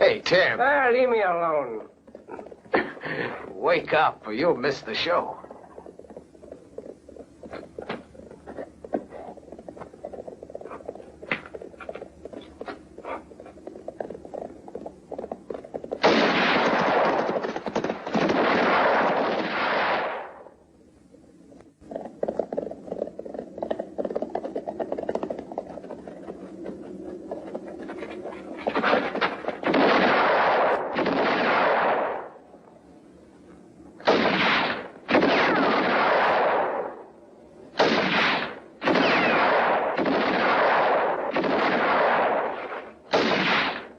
Hey, Tim. Leave me alone. Wake up or you'll miss the show.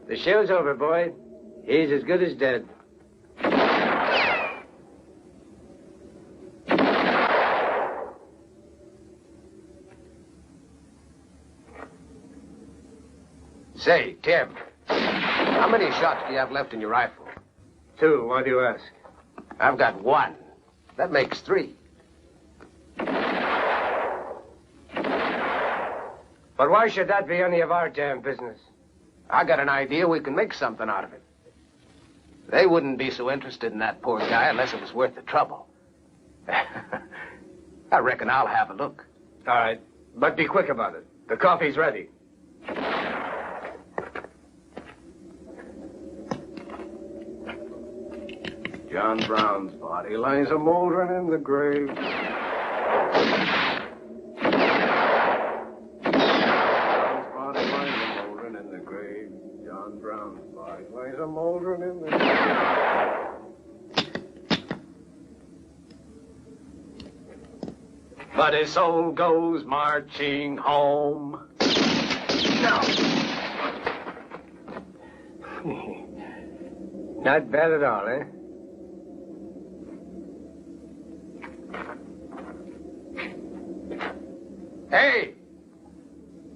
The show's over, boy. He's as good as dead. Say, Tim, how many shots do you have left in your rifle? 2. Why do you ask? I've got 1. That makes 3. But why should that be any of our damn business? I got an idea we can make something out of it. They wouldn't be so interested in that poor guy unless it was worth the trouble. I reckon I'll have a look. All right, but be quick about it. The coffee's ready. John Brown's body lies a-moldering in the grave. A moldering in the... But his soul goes marching home. No. Not bad at all, eh? Hey!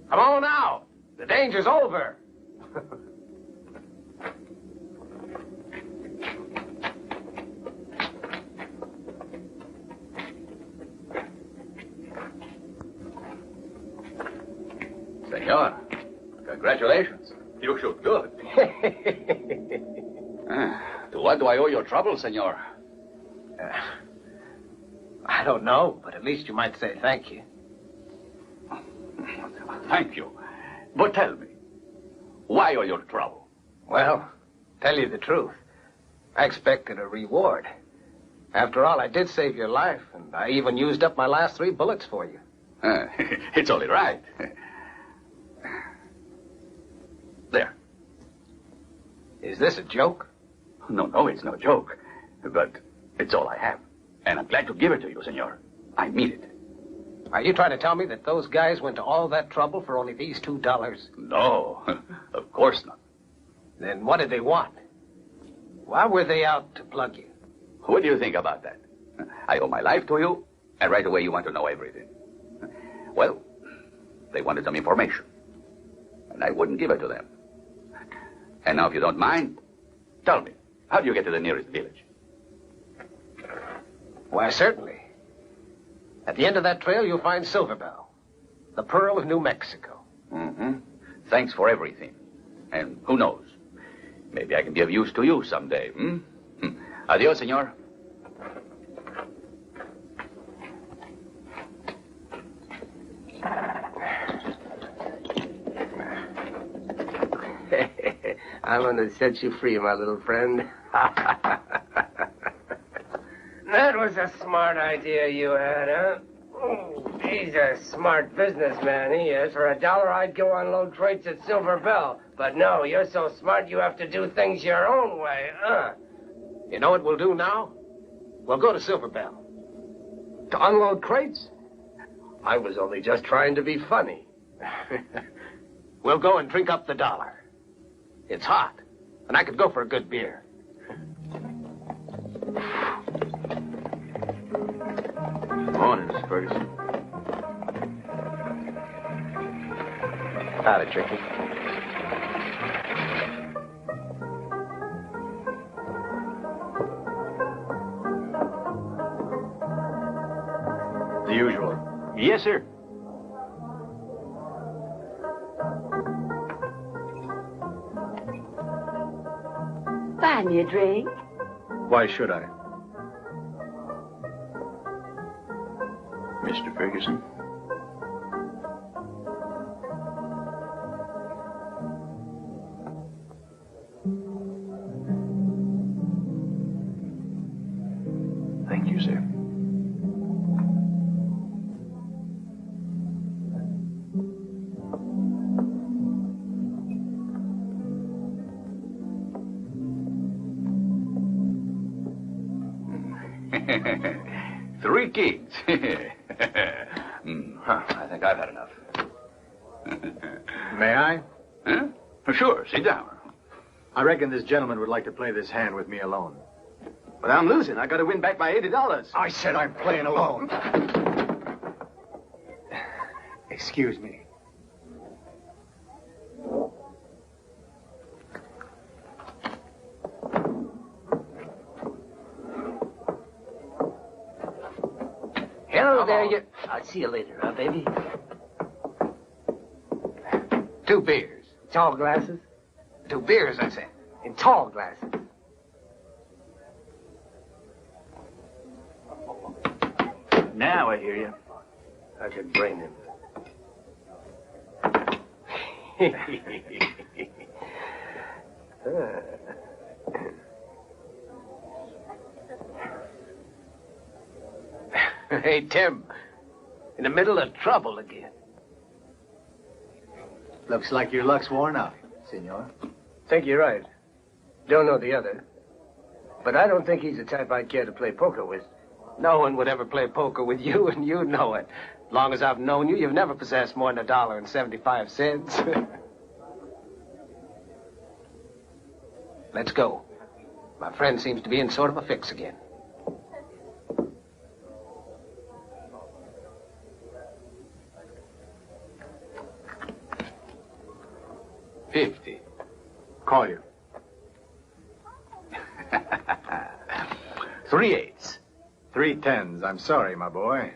Come on now. The danger's over. Senor, congratulations. You shoot good. To what do I owe your trouble, senor? I don't know, but at least you might say thank you. Thank you. But tell me, why all your trouble? Well, tell you the truth, I expected a reward. After all, I did save your life, and I even used up my last 3 bullets for you. It's only right. There. Is this a joke? No, it's no joke. But it's all I have. And I'm glad to give it to you, senor. I mean it. Are you trying to tell me that those guys went to all that trouble for only these $2? No, of course not. Then what did they want? Why were they out to plug you? What do you think about that? I owe my life to you, and right away you want to know everything. Well, they wanted some information, and I wouldn't give it to them. And now, if you don't mind, tell me, how do you get to the nearest village? Why, certainly. At the end of that trail, you'll find Silver Bell, the Pearl of New Mexico. Mm-hmm. Thanks for everything. And who knows, maybe I can be of use to you someday, hmm? Adios, senor. I'm going to set you free, my little friend. That was a smart idea you had, huh? Oh, he's a smart businessman, he is. For $1, I'd go unload crates at Silver Bell. But no, you're so smart you have to do things your own way, huh? You know what we'll do now? We'll go to Silver Bell. To unload crates? I was only just trying to be funny. We'll go and drink up the $1. It's hot, and I could go for a good beer. Morning, Spurs. Howdy, Tricky. The usual. Yes, sir. Buy me a drink. Why should I? Mr. Ferguson? Thank you, sir. Three kings. I think I've had enough. May I? Huh? Sure, sit down. I reckon this gentleman would like to play this hand with me alone. But I'm losing. I got to win back my $80. I said I'm playing alone. Excuse me. Hello there, you... I'll see you later, huh, baby? 2 beers. Tall glasses? 2 beers, I said. In tall glasses. Now I hear you. I could brain him. Hey, Tim. In the middle of trouble again. Looks like your luck's worn out, senor. Think you're right. Don't know the other. But I don't think he's the type I'd care to play poker with. No one would ever play poker with you, and you know it. As long as I've known you, you've never possessed more than $1.75. Let's go. My friend seems to be in sort of a fix again. $50. Call you. 3 eights. 3 10s. I'm sorry, my boy.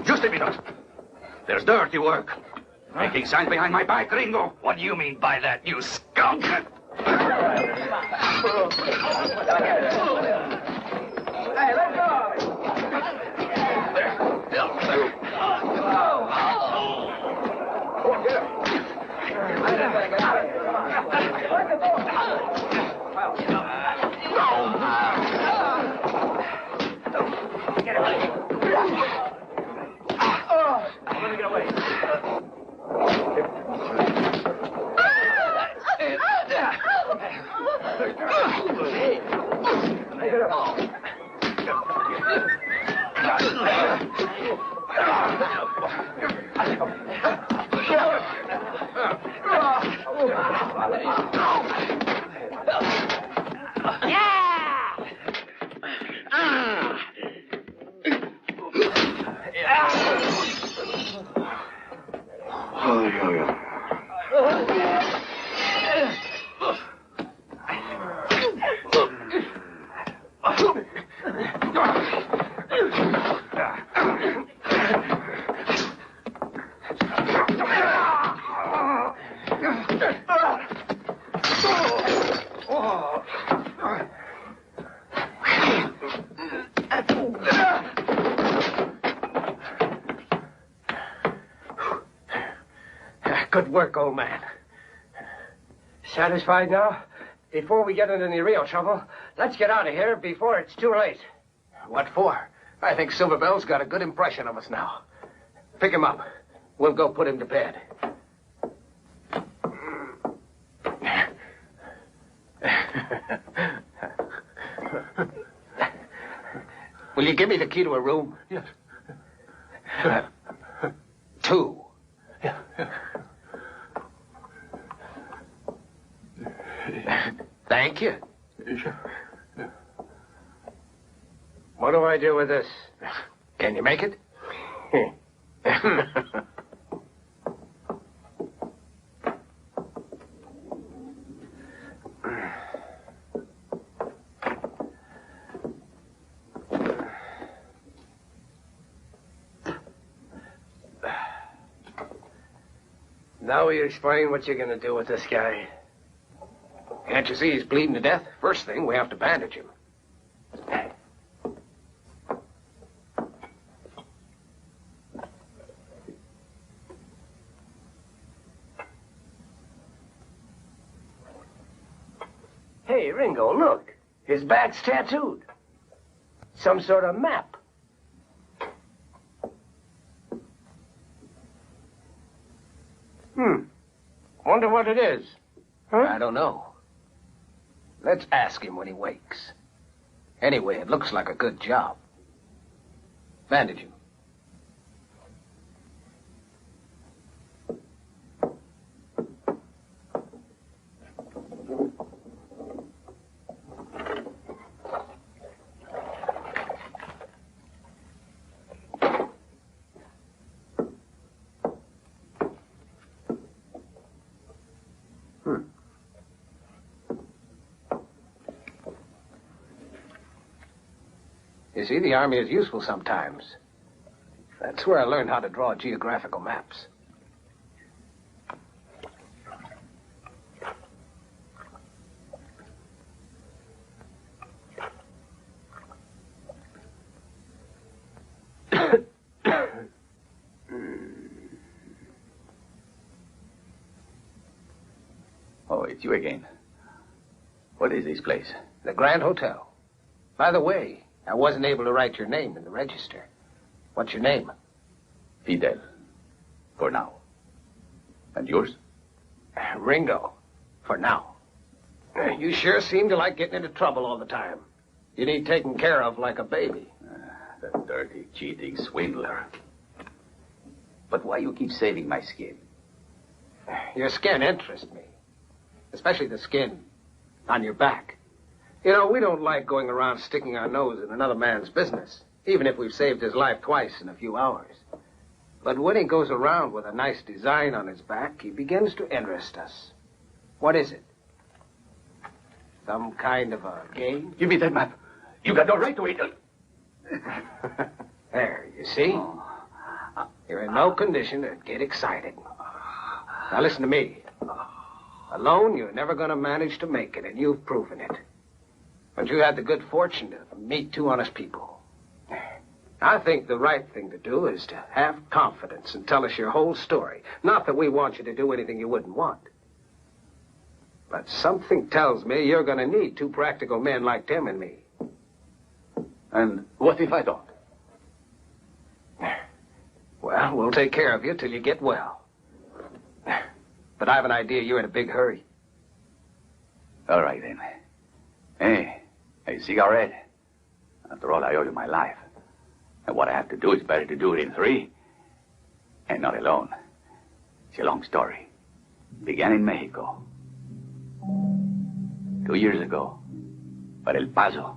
Just a minute. There's dirty work. Making signs behind my back, Ringo. What do you mean by that, you skunk? Hey, let Good work, old man. Satisfied now? Before we get into any real trouble, let's get out of here before it's too late. What for? I think Silver Bell's got a good impression of us now. Pick him up. We'll go put him to bed. Will you give me the key to a room? Yes. 2. Thank you. Sure. What do I do with this? Can you make it? Now will you explain what you're going to do with this guy? Can't you see he's bleeding to death? First thing, we have to bandage him. Hey, Ringo, look. His back's tattooed. Some sort of map. Wonder what it is. Huh? I don't know. Let's ask him when he wakes. Anyway, it looks like a good job. Bandage him. You see, the Army is useful sometimes. That's where I learned how to draw geographical maps. Oh, it's you again. What is this place? The Grand Hotel. By the way, I wasn't able to write your name in the register. What's your name? Fidel. For now. And yours? Ringo. For now. You sure seem to like getting into trouble all the time. You need taken care of like a baby. The dirty, cheating swindler. But why you keep saving my skin? Your skin interests me. Especially the skin on your back. You know, we don't like going around sticking our nose in another man's business, even if we've saved his life twice in a few hours. But when he goes around with a nice design on his back, he begins to interest us. What is it? Some kind of a game? Give me that map. You got no right to it. There, you see? You're in no condition to get excited. Now listen to me. Alone, you're never going to manage to make it, and you've proven it. But you had the good fortune to meet two honest people. I think the right thing to do is to have confidence and tell us your whole story. Not that we want you to do anything you wouldn't want. But something tells me you're going to need two practical men like Tim and me. And what if I don't? Well, we'll take care of you till you get well. But I have an idea you're in a big hurry. All right, then. Hey, a cigarette. After all, I owe you my life. And what I have to do is better to do it in three. And not alone. It's a long story. Began in Mexico. 2 years ago. But El Paso.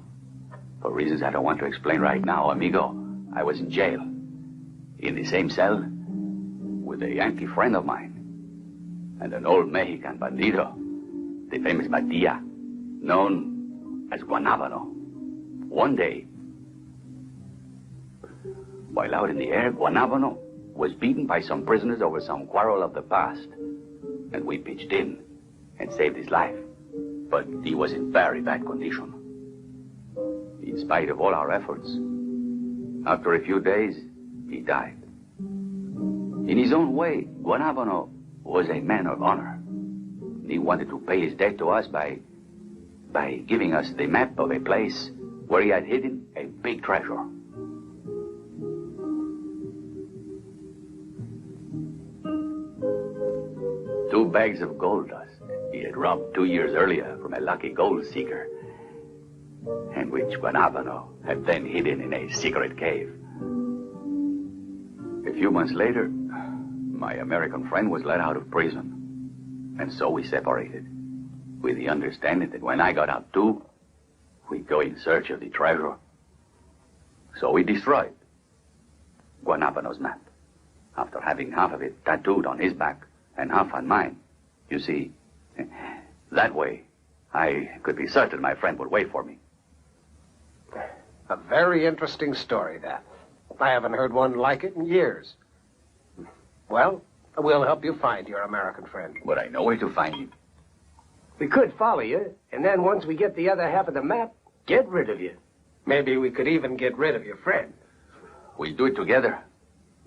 For reasons I don't want to explain right now, amigo, I was in jail. In the same cell with a Yankee friend of mine. And an old Mexican bandido. The famous Batilla. Known as Guanábano. One day, while out in the air, Guanábano was beaten by some prisoners over some quarrel of the past. And we pitched in and saved his life. But he was in very bad condition. In spite of all our efforts, after a few days, he died. In his own way, Guanábano was a man of honor. He wanted to pay his debt to us by giving us the map of a place where he had hidden a big treasure. Two bags of gold dust he had robbed 2 years earlier from a lucky gold seeker, and which Guanábano had then hidden in a secret cave. A few months later, my American friend was let out of prison, and so we separated, with the understanding that when I got out too, we'd go in search of the treasure So we destroyed Guanabano's map. After having half of it tattooed on his back and half on mine. You see, that way, I could be certain my friend would wait for me. A very interesting story, that. I haven't heard one like it in years. Well, we'll help you find your American friend. But I know where to find him. We could follow you, and then once we get the other half of the map, get rid of you. Maybe we could even get rid of your friend. We'll do it together.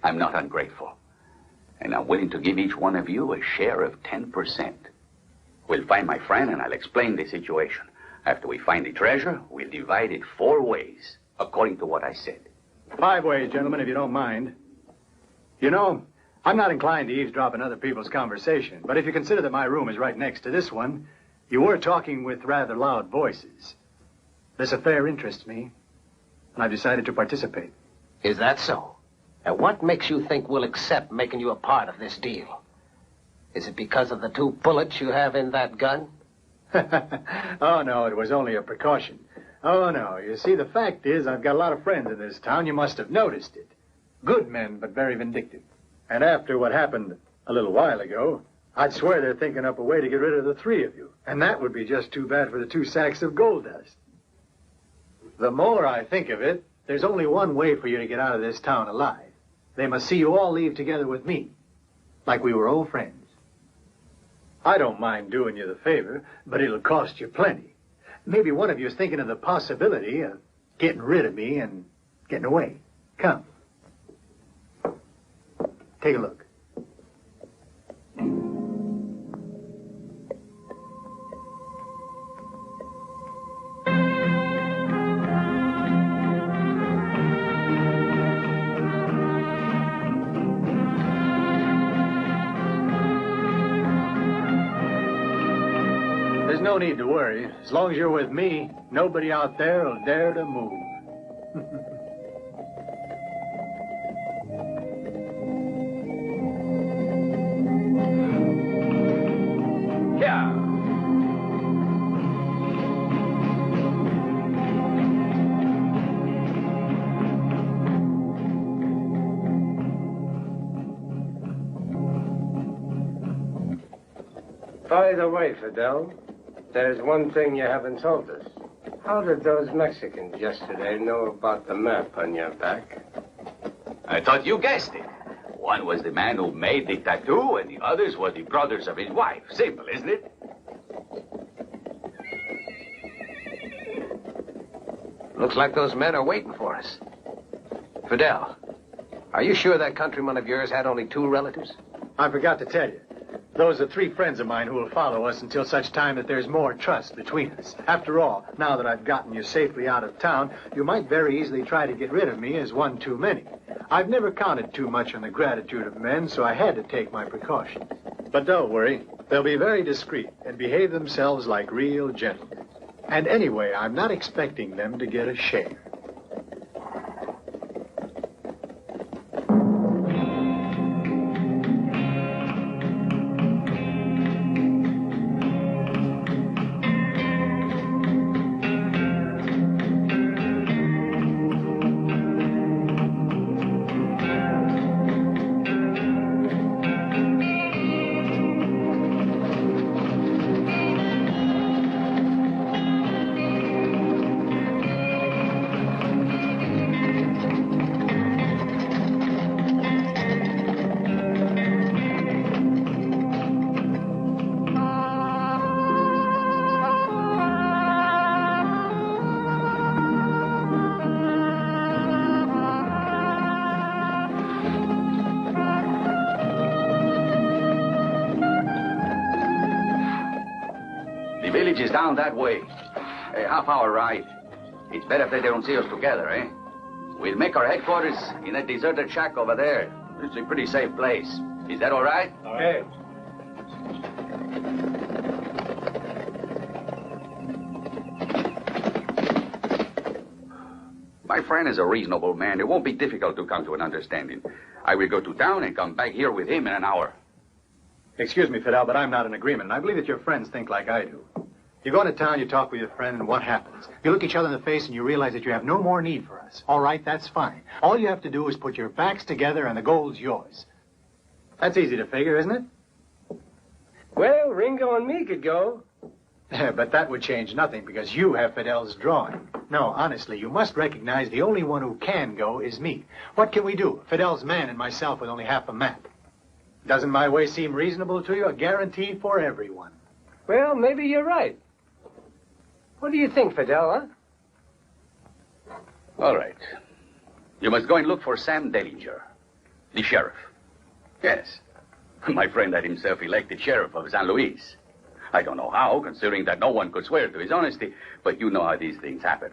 I'm not ungrateful. And I'm willing to give each one of you a share of 10%. We'll find my friend, and I'll explain the situation. After we find the treasure, we'll divide it 4 ways, according to what I said. 5 ways, gentlemen, if you don't mind. You know, I'm not inclined to eavesdrop on other people's conversation, but if you consider that my room is right next to this one, you were talking with rather loud voices. This affair interests me, and I've decided to participate. Is that so? And what makes you think we'll accept making you a part of this deal? Is it because of the 2 bullets you have in that gun? Oh, no, it was only a precaution. Oh, no, you see, the fact is I've got a lot of friends in this town. You must have noticed it. Good men, but very vindictive. And after what happened a little while ago, I'd swear they're thinking up a way to get rid of the 3 of you. And that would be just too bad for the 2 sacks of gold dust. The more I think of it, there's only one way for you to get out of this town alive. They must see you all leave together with me, like we were old friends. I don't mind doing you the favor, but it'll cost you plenty. Maybe one of you is thinking of the possibility of getting rid of me and getting away. Come. Take a look. There's no need to worry. As long as you're with me, nobody out there will dare to move. Yeah. By the way, Fidel, there's one thing you haven't told us. How did those Mexicans yesterday know about the map on your back? I thought you guessed it. One was the man who made the tattoo, and the others were the brothers of his wife. Simple, isn't it? Looks like those men are waiting for us. Fidel, are you sure that countryman of yours had only 2 relatives? I forgot to tell you. Those are 3 friends of mine who will follow us until such time that there's more trust between us. After all, now that I've gotten you safely out of town, you might very easily try to get rid of me as one too many. I've never counted too much on the gratitude of men, so I had to take my precautions. But don't worry. They'll be very discreet and behave themselves like real gentlemen. And anyway, I'm not expecting them to get a share. Is down that way. A half-hour ride. It's better that they don't see us together, eh? We'll make our headquarters in that deserted shack over there. It's a pretty safe place. Is that all right? Okay. My friend is a reasonable man. It won't be difficult to come to an understanding. I will go to town and come back here with him in an hour. Excuse me, Fidel, but I'm not in agreement. I believe that your friends think like I do. You go into town, you talk with your friend, and what happens? You look each other in the face and you realize that you have no more need for us. All right, that's fine. All you have to do is put your backs together and the gold's yours. That's easy to figure, isn't it? Well, Ringo and me could go. But that would change nothing because you have Fidel's drawing. No, honestly, you must recognize the only one who can go is me. What can we do? Fidel's man and myself with only half a map. Doesn't my way seem reasonable to you? A guarantee for everyone. Well, maybe you're right. What do you think, Fidel, huh? All right. You must go and look for Sam Dellinger, the sheriff. Yes. My friend had himself elected sheriff of San Luis. I don't know how, considering that no one could swear to his honesty, but you know how these things happen.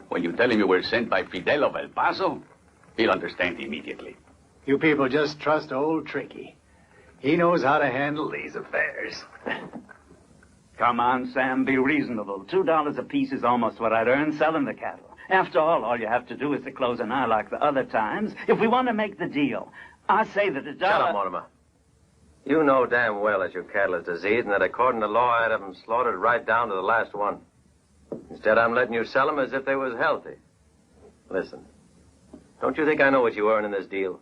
When you tell him you were sent by Fidel of El Paso, he'll understand immediately. You people just trust old Tricky. He knows how to handle these affairs. Come on, Sam, be reasonable. $2 apiece is almost what I'd earn selling the cattle. After all you have to do is to close an eye like the other times. If we want to make the deal, I say that $1... Shut up, Mortimer. You know damn well that your cattle is diseased and that according to law I'd have them slaughtered right down to the last one. Instead, I'm letting you sell them as if they was healthy. Listen, don't you think I know what you earn in this deal?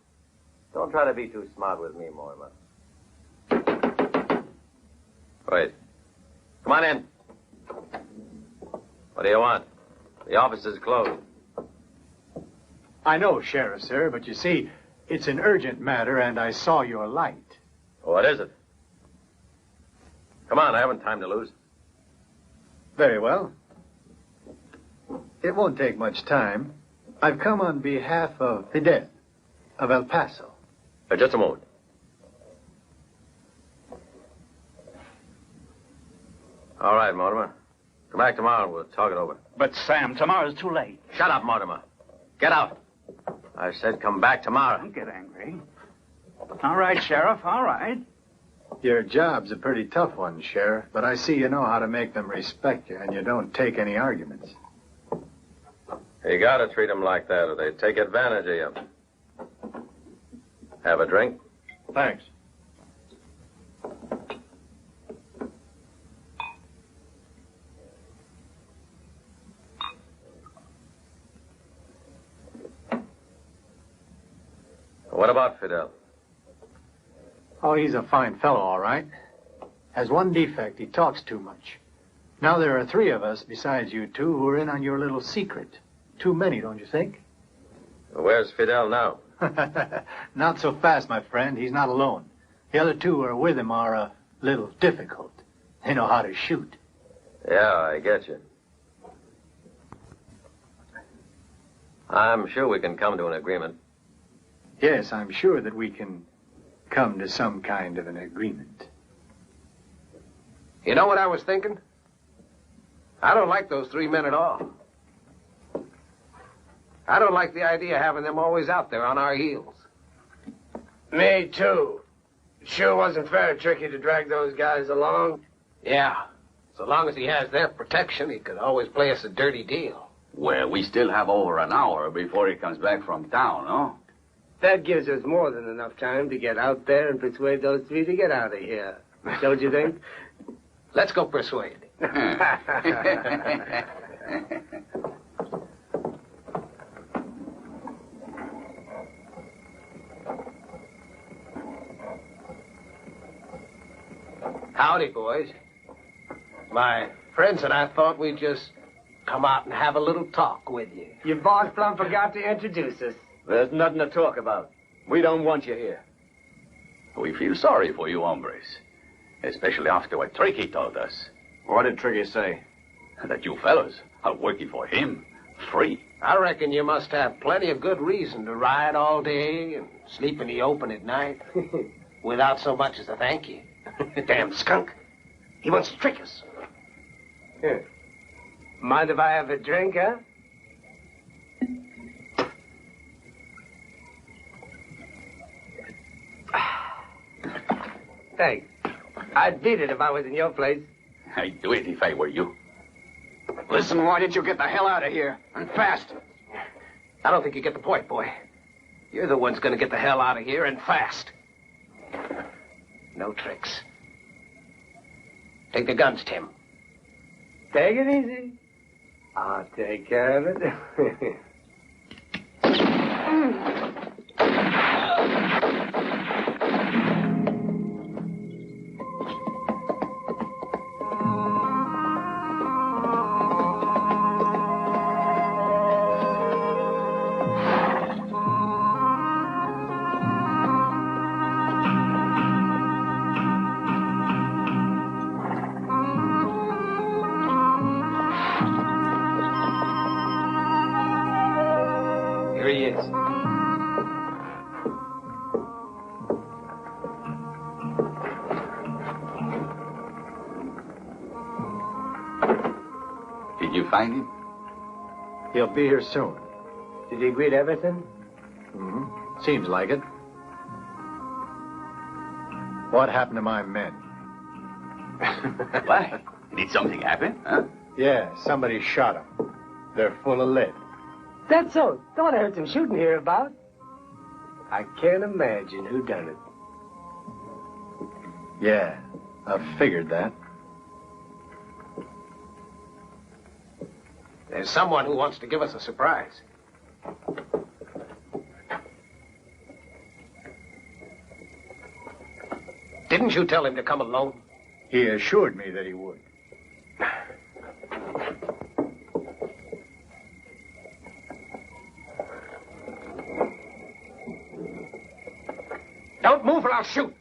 Don't try to be too smart with me, Mortimer. Wait. Come on in. What do you want? The office is closed. I know, Sheriff, sir, but you see, it's an urgent matter, and I saw your light. What is it? Come on, I haven't time to lose. Very well. It won't take much time. I've come on behalf of Fidel, of El Paso. Just a moment. All right, Mortimer. Come back tomorrow and we'll talk it over. But, Sam, tomorrow's too late. Shut up, Mortimer. Get out. I said come back tomorrow. Don't get angry. All right, Sheriff, all right. Your job's a pretty tough one, Sheriff, but I see you know how to make them respect you, and you don't take any arguments. You gotta treat them like that or they take advantage of you. Have a drink? Thanks. What about Fidel? Oh, he's a fine fellow, all right. Has one defect. He talks too much. Now there are 3 of us besides you 2 who are in on your little secret. Too many, don't you think? Where's Fidel now? Not so fast, my friend. He's not alone. The other 2 who are with him are a little difficult. They know how to shoot. Yeah, I get you. I'm sure we can come to an agreement. Yes, I'm sure that we can come to some kind of an agreement. You know what I was thinking? I don't like those 3 men at all. I don't like the idea of having them always out there on our heels. Me, too. It sure wasn't fair, Tricky, to drag those guys along. Yeah. So long as he has their protection, he could always play us a dirty deal. Well, we still have over an hour before he comes back from town, no? That gives us more than enough time to get out there and persuade those 3 to get out of here. Don't you think? Let's go persuade. Howdy, boys. My friends and I thought we'd just come out and have a little talk with you. Your boss plumb forgot to introduce us. There's nothing to talk about. We don't want you here. We feel sorry for you hombres, especially after what Tricky told us. What did Tricky say? That you fellas are working for him, free. I reckon you must have plenty of good reason to ride all day and sleep in the open at night without so much as a thank you. Damn skunk. He wants to trick us. Here. Mind if I have a drink, huh? Thanks. I'd beat it if I was in your place. I'd do it if I were you. Listen, why didn't you get the hell out of here? And fast. I don't think you get the point, boy. You're the one's gonna get the hell out of here and fast. No tricks. Take the guns, Tim. Take it easy. I'll take care of it. Here he is. Did you find him? He'll be here soon. Did he agree to everything? Mm-hmm. Seems like it. What happened to my men? Why? Did something happen? Huh? Yeah, somebody shot them. They're full of lead. That's so. Thought I heard some shooting here about. I can't imagine who done it. Yeah, I figured that. There's someone who wants to give us a surprise. Didn't you tell him to come alone? He assured me that he would. Don't move or I'll shoot.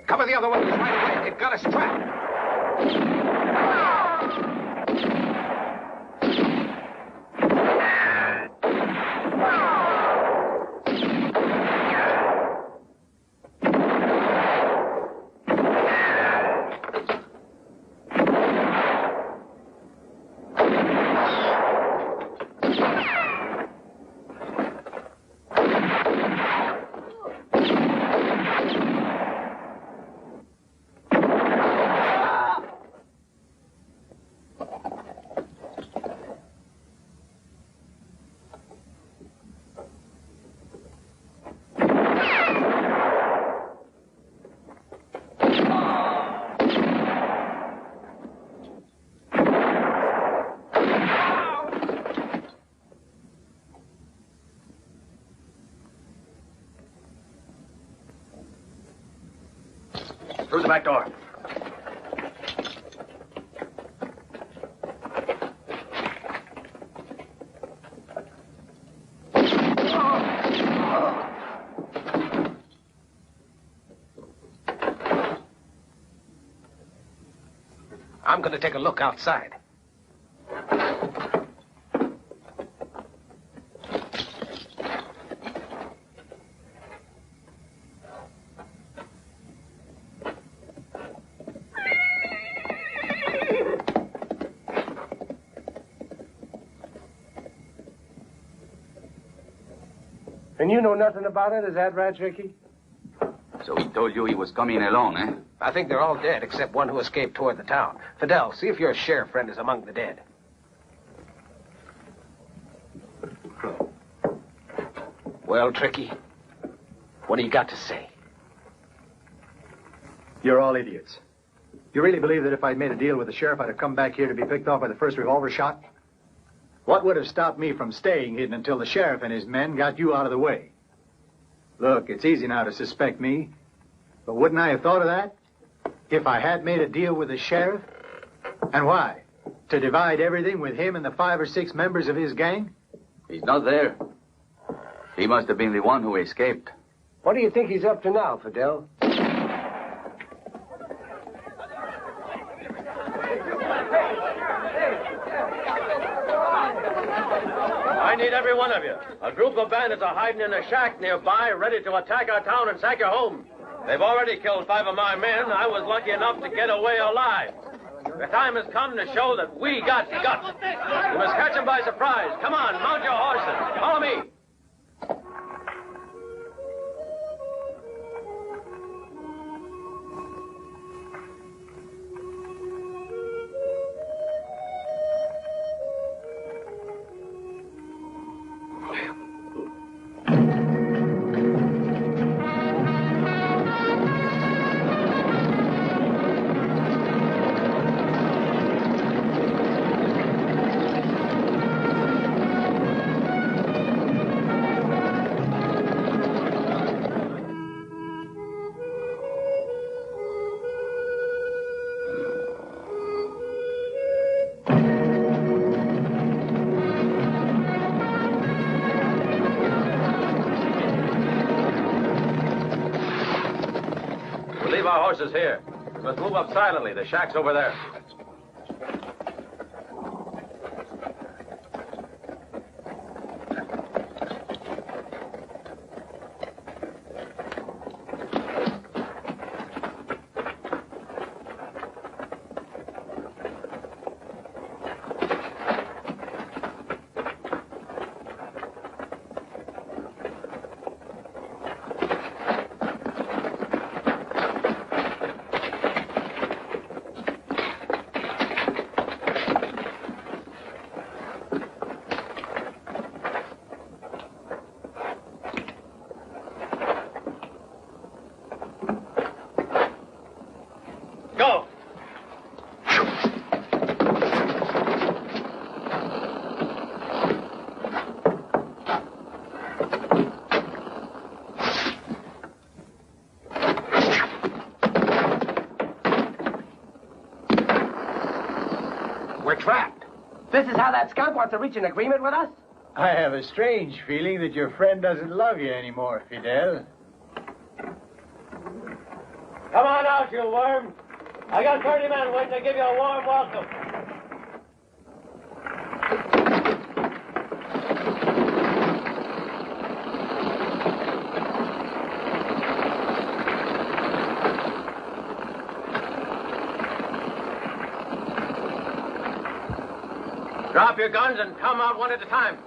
Cover the other windows right away. They've got us trapped. Through the back door. I'm going to take a look outside. And you know nothing about it, is that right, Ricky? So he told you he was coming alone, eh? I think they're all dead except one who escaped toward the town. Fidel, see if your sheriff friend is among the dead. Well, Tricky, what do you got to say? You're all idiots. You really believe that if I'd made a deal with the sheriff, I'd have come back here to be picked off by the first revolver shot? What would have stopped me from staying hidden until the sheriff and his men got you out of the way? Look, it's easy now to suspect me, but wouldn't I have thought of that if I had made a deal with the sheriff? And why? To divide everything with him and the 5 or 6 members of his gang? He's not there. He must have been the one who escaped. What do you think he's up to now, Fidel? I need every one of you. A group of bandits are hiding in a shack nearby, ready to attack our town and sack your home. They've already killed 5 of my men. I was lucky enough to get away alive. The time has come to show that we got guts. You must catch them by surprise. Come on, mount your horses. Follow me. our horses here. We must move up silently. The shack's over there. This is how that skunk wants to reach an agreement with us? I have a strange feeling that your friend doesn't love you anymore, Fidel. Come on out, you worm. I got 30 men waiting to give you a warm welcome. Drop your guns and come out one at a time.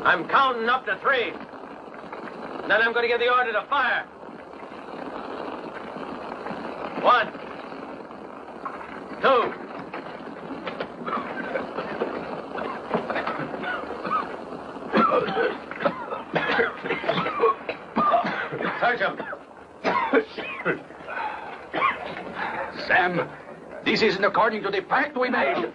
I'm counting up to 3. Then I'm going to give the order to fire. 1, 2. Search him. Sam, this isn't according to the pact we made.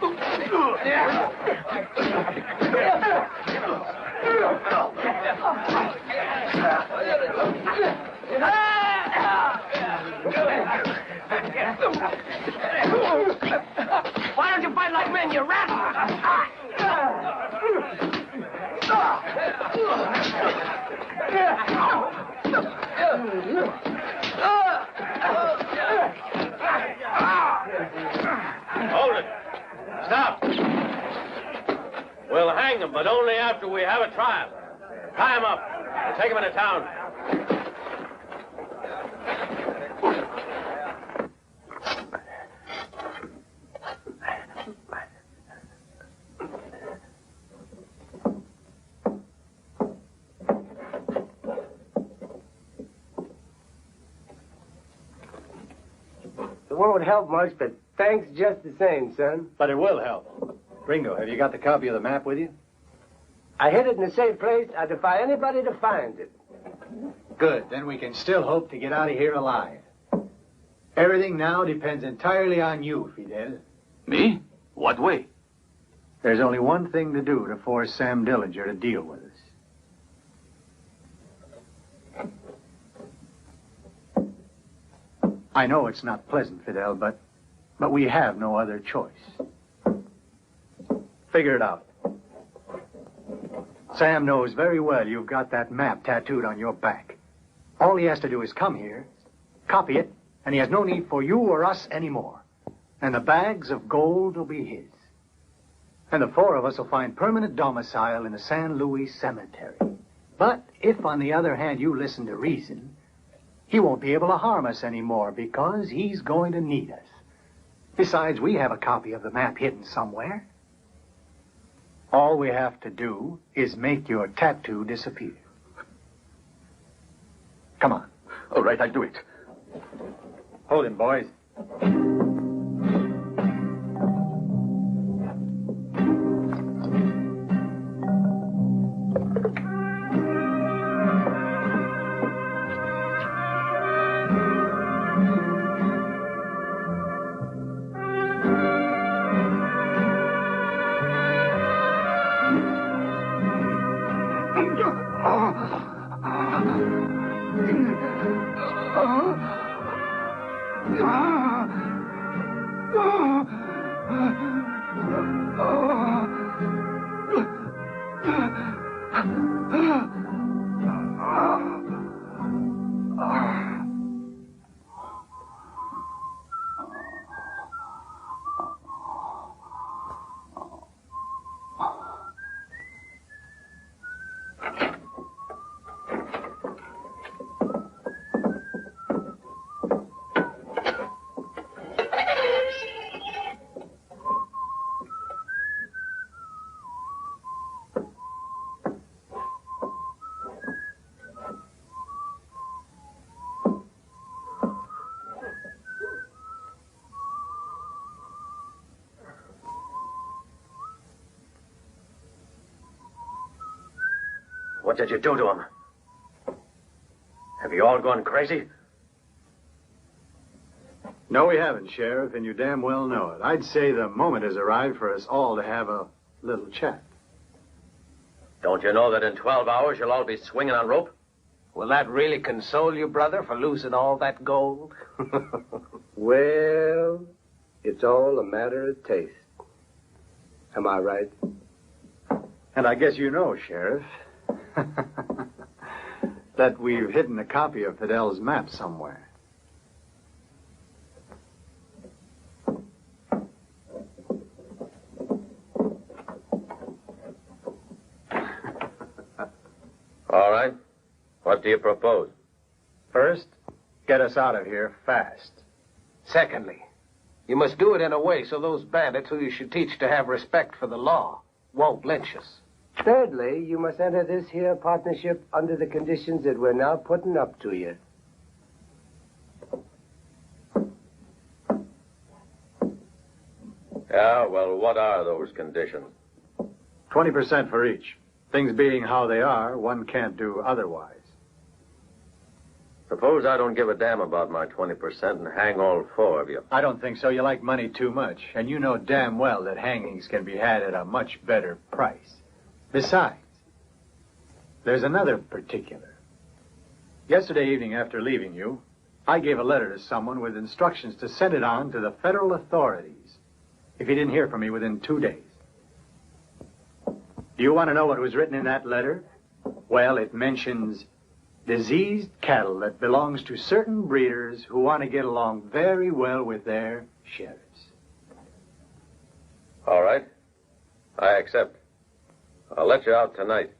Why don't you fight like men, you rat? Hold it. Stop. We'll hang them, but only after we have a trial. Tie them up. We'll take them into town. It won't help much, but thanks just the same, son. But it will help. Ringo, have you got the copy of the map with you? I hid it in a safe place. I defy anybody to find it. Good. Then we can still hope to get out of here alive. Everything now depends entirely on you, Fidel. Me? What way? There's only one thing to do to force Sam Dillinger to deal with us. I know it's not pleasant, Fidel, but we have no other choice. Figure it out. Sam knows very well you've got that map tattooed on your back. All he has to do is come here, copy it, and he has no need for you or us anymore. And the bags of gold will be his. And the 4 of us will find permanent domicile in the San Luis Cemetery. But if, on the other hand, you listen to reason, he won't be able to harm us anymore because he's going to need us. Besides, we have a copy of the map hidden somewhere. All we have to do is make your tattoo disappear. Come on. All right, I'll do it. Hold him, boys. What did you do to him? Have you all gone crazy? No, we haven't, Sheriff, and you damn well know it. I'd say the moment has arrived for us all to have a little chat. Don't you know that in 12 hours you'll all be swinging on rope? Will that really console you, brother, for losing all that gold? Well, it's all a matter of taste. Am I right? And I guess you know, Sheriff, that we've hidden a copy of Fidel's map somewhere. All right. What do you propose? First, get us out of here fast. Secondly, you must do it in a way so those bandits who you should teach to have respect for the law won't lynch us. Thirdly, you must enter this here partnership under the conditions that we're now putting up to you. Yeah, well, what are those conditions? 20% for each. Things being how they are, one can't do otherwise. Suppose I don't give a damn about my 20% and hang all four of you. I don't think so. You like money too much, and you know damn well that hangings can be had at a much better price. Besides, there's another particular. Yesterday evening after leaving you, I gave a letter to someone with instructions to send it on to the federal authorities if he didn't hear from me within 2 days. Do you want to know what was written in that letter? Well, it mentions diseased cattle that belongs to certain breeders who want to get along very well with their sheriffs. All right. I accept. I'll let you out tonight.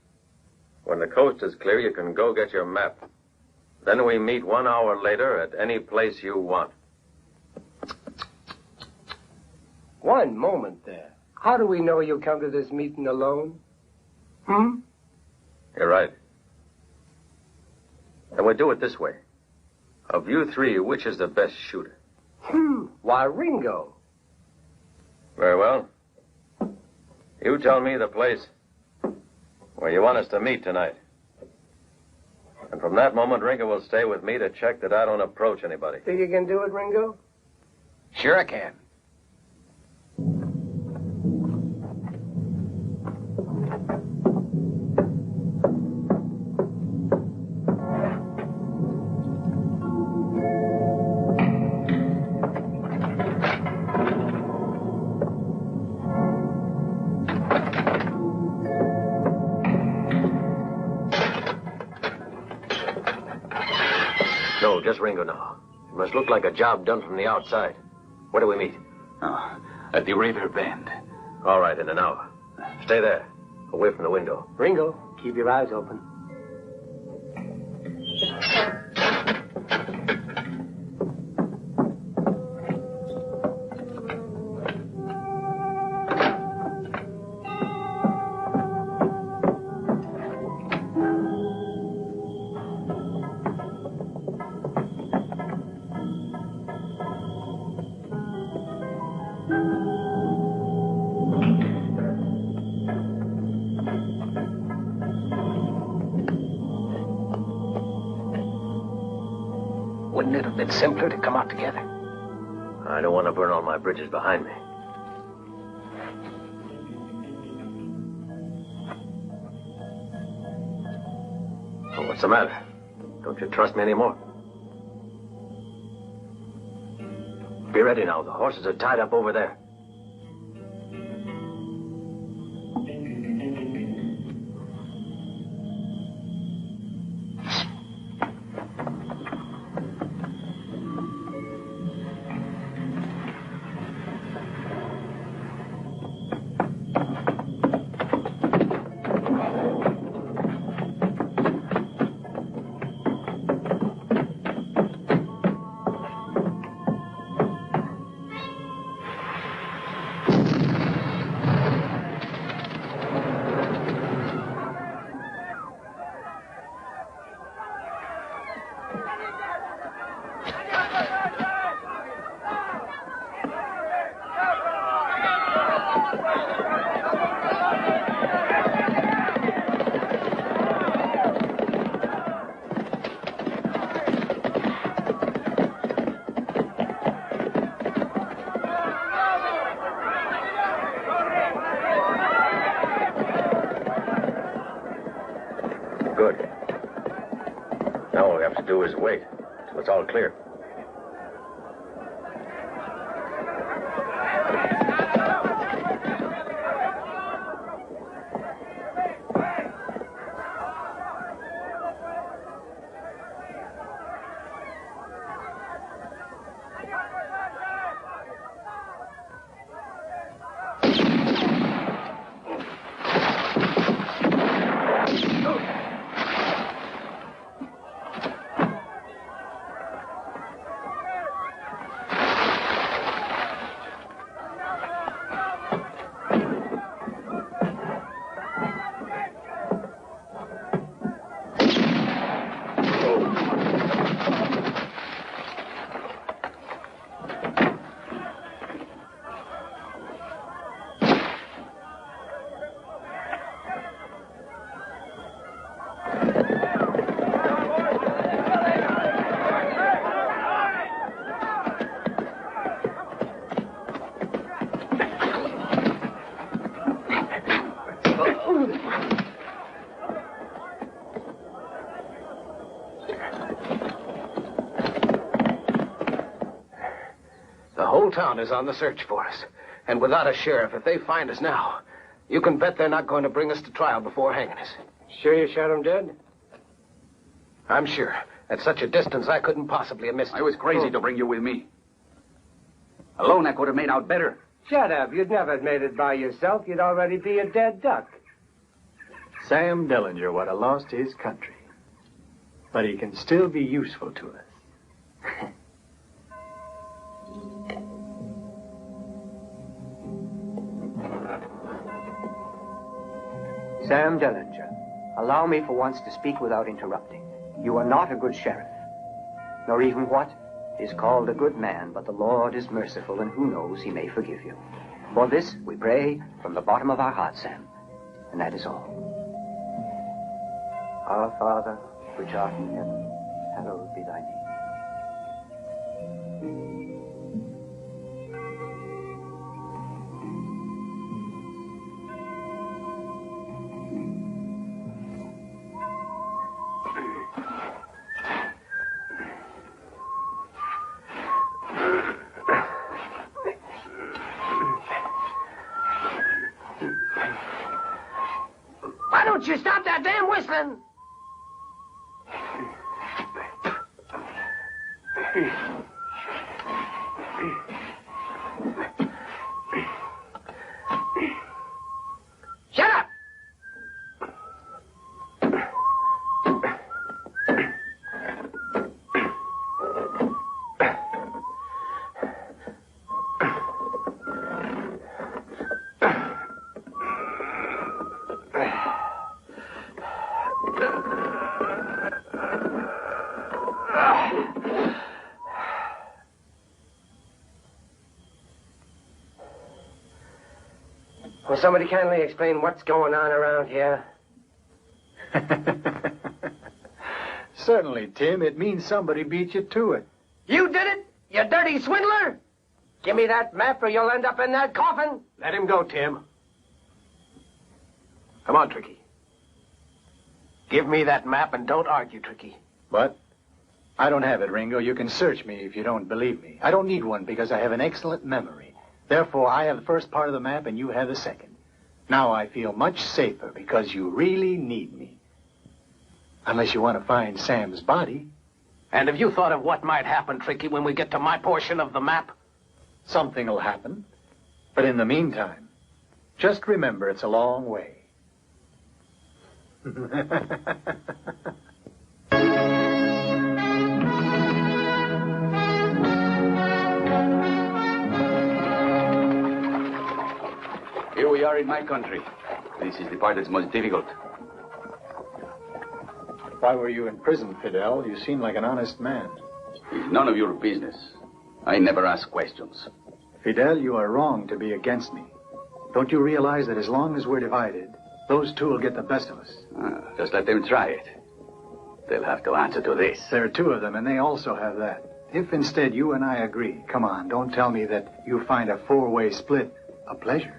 When the coast is clear, you can go get your map. Then we meet 1 hour later at any place you want. One moment there. How do we know you'll come to this meeting alone? You're right. And we do it this way. Of you three, which is the best shooter? Why, Ringo. Very well. You tell me the place where you want us to meet tonight. And from that moment, Ringo will stay with me to check that I don't approach anybody. Think you can do it, Ringo? Sure I can. No, just Ringo now. It must look like a job done from the outside. Where do we meet? Oh, at the river bend. All right, in an hour. Stay there, away from the window. Ringo, keep your eyes open. Wouldn't it have been simpler to come out together? I don't want to burn all my bridges behind me. Oh, what's the matter? Don't you trust me anymore? Be ready now. The horses are tied up over there. Good. Now all we have to do is wait till it's all clear. The whole town is on the search for us. And without a sheriff, if they find us now, you can bet they're not going to bring us to trial before hanging us. Sure you shot him dead? I'm sure. At such a distance, I couldn't possibly have missed I was crazy to bring you with me. Alone, I could have made out better. Shut up. You'd never have made it by yourself. You'd already be a dead duck. Sam Dillinger would have lost his country. But he can still be useful to us. Sam Dillinger, allow me for once to speak without interrupting. You are not a good sheriff, nor even what is called a good man, but the Lord is merciful, and who knows, he may forgive you. For this we pray from the bottom of our hearts, Sam, and that is all. Our Father, which art in heaven, hallowed be thy name. Why don't you stop that damn whistling? Shut up! Will somebody kindly explain what's going on around here? Certainly, Tim. It means somebody beat you to it. You did it, you dirty swindler! Give me that map or you'll end up in that coffin. Let him go, Tim. Come on, Tricky. Give me that map and don't argue, Tricky. But I don't have it, Ringo. You can search me if you don't believe me. I don't need one because I have an excellent memory. Therefore, I have the first part of the map and you have the second. Now I feel much safer because you really need me. Unless you want to find Sam's body. And have you thought of what might happen, Tricky, when we get to my portion of the map? Something will happen. But in the meantime, just remember it's a long way. Here we are in my country. This is the part that's most difficult. Why were you in prison, Fidel? You seem like an honest man. It's none of your business. I never ask questions. Fidel, you are wrong to be against me. Don't you realize that as long as we're divided, those two will get the best of us? Just let them try it. They'll have to answer to this. There are two of them, and they also have that. If instead you and I agree, come on, don't tell me that you find a four-way split a pleasure.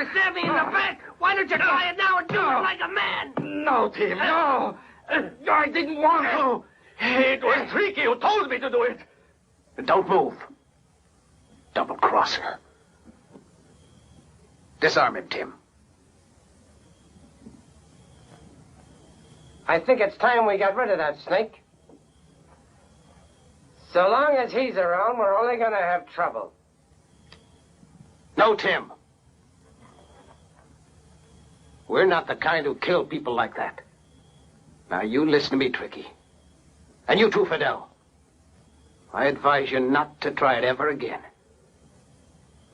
to stab me in the back. Why don't you try it now and do it like a man? No, Tim, no. I didn't want to. It was Tricky who told me to do it. Don't move. Double-crosser. Disarm him, Tim. I think it's time we got rid of that snake. So long as he's around, we're only going to have trouble. No, Tim. We're not the kind who kill people like that. Now, you listen to me, Tricky. And you too, Fidel. I advise you not to try it ever again.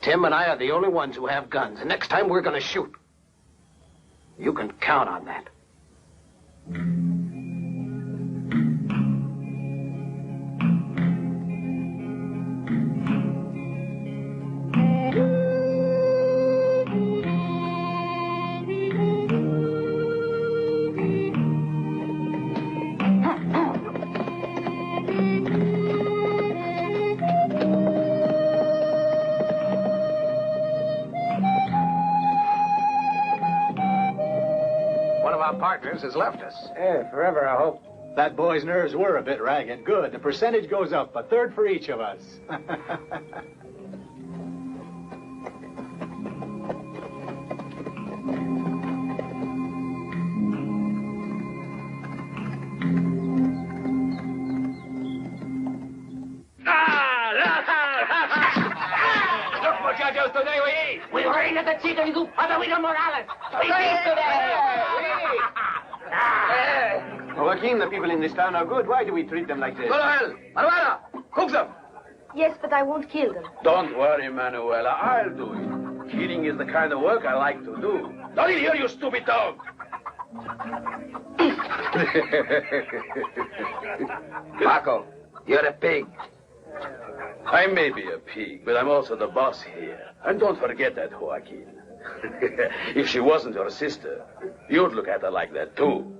Tim and I are the only ones who have guns, and next time we're going to shoot. You can count on that. Partners has left us. Yeah, forever, I hope. That boy's nerves were a bit ragged. Good. The percentage goes up. A third for each of us. Look, muchachos, today we eat. We reign at the Chica y su Padavino Morales. We eat today. Joaquin, the people in this town are good. Why do we treat them like this? Go to hell. Manuela, cook them. Yes, but I won't kill them. Don't worry, Manuela. I'll do it. Killing is the kind of work I like to do. Not in here, you stupid dog. Paco, you're a pig. I may be a pig, but I'm also the boss here. And don't forget that, Joaquin. If she wasn't your sister, you'd look at her like that, too.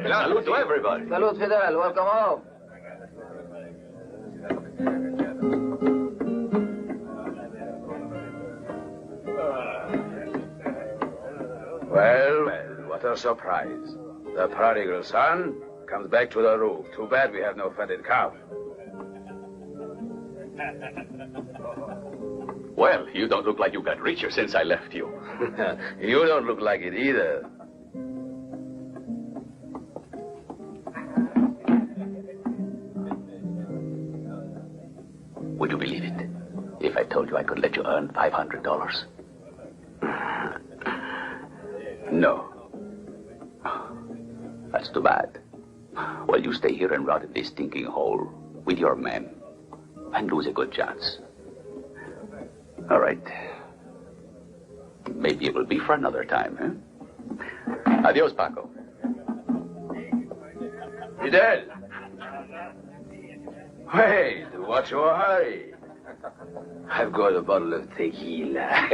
Salute to everybody. Salute, Fidel. Welcome home. Well, what a surprise. The prodigal son comes back to the roof. Too bad we have no fatted calf. Well, you don't look like you got richer since I left you. You don't look like it either. Would you believe it if I told you I could let you earn $500? No. That's too bad. Well, you stay here and rot in this stinking hole with your men and lose a good chance. All right. Maybe it will be for another time, huh? Adios, Paco. Fidel! Wait, what's your hurry? I've got a bottle of tequila.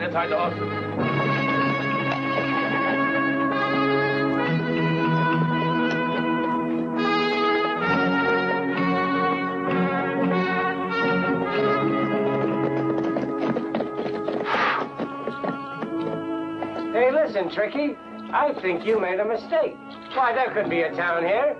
Let's hide the horses. Hey, listen, Tricky. I think you made a mistake. Why, there could be a town here.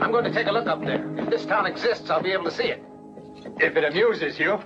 I'm going to take a look up there. If this town exists, I'll be able to see it. If it amuses you.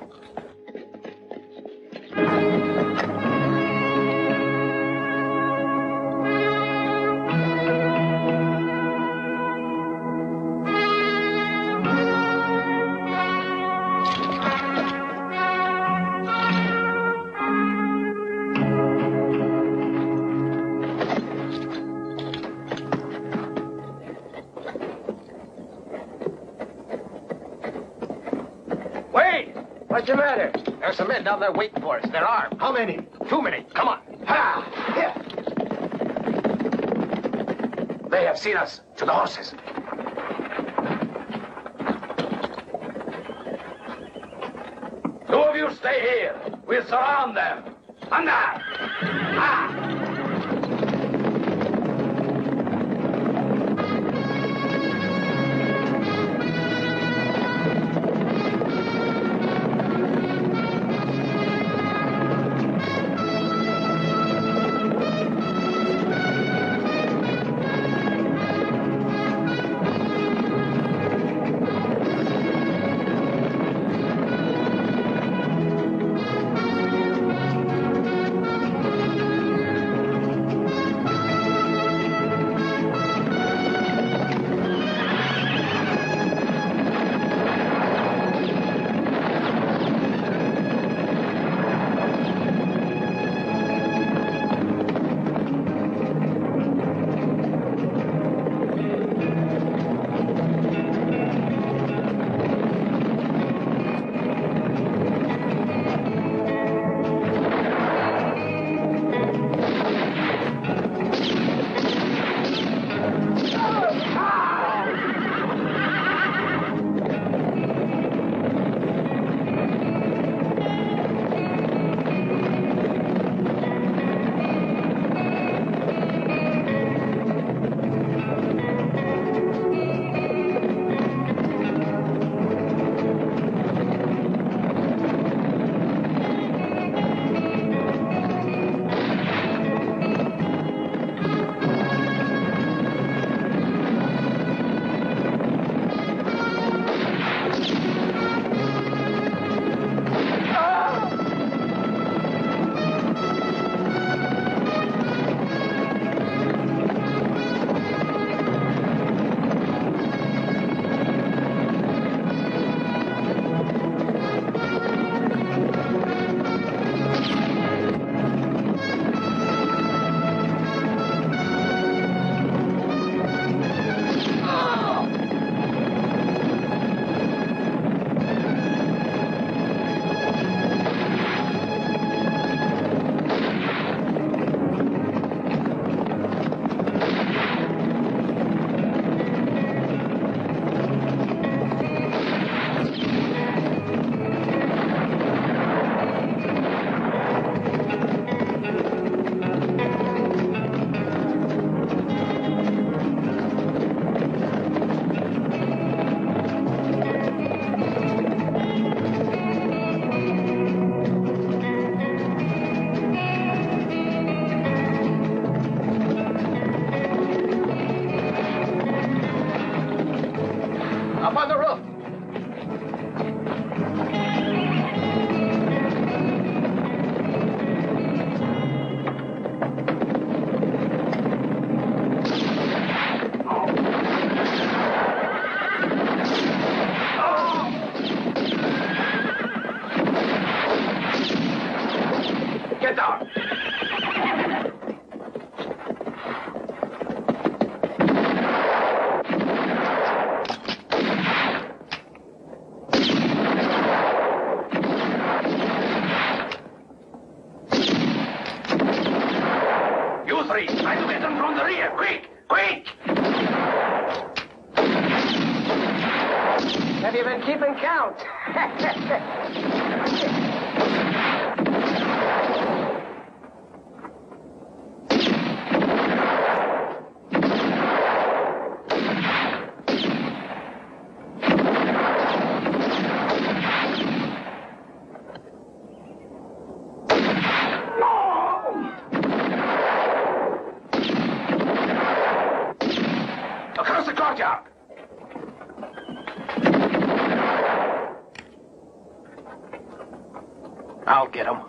What's the matter? There's some men down there waiting for us. They're armed. How many? Too many. Come on. Ha! Here. They have seen us. To the horses. Two of you stay here. We'll surround them. Anda! Ah! Up on the roof. Get down. You three, try to get them from the rear. Quick, quick! Have you been keeping count? Across the courtyard. I'll get him.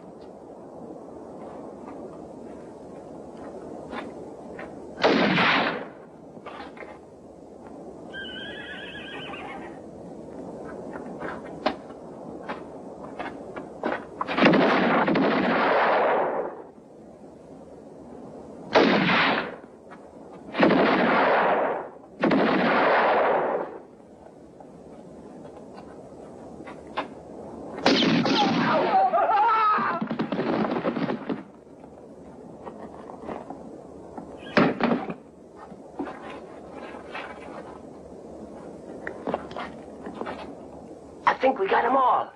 I think we got them all.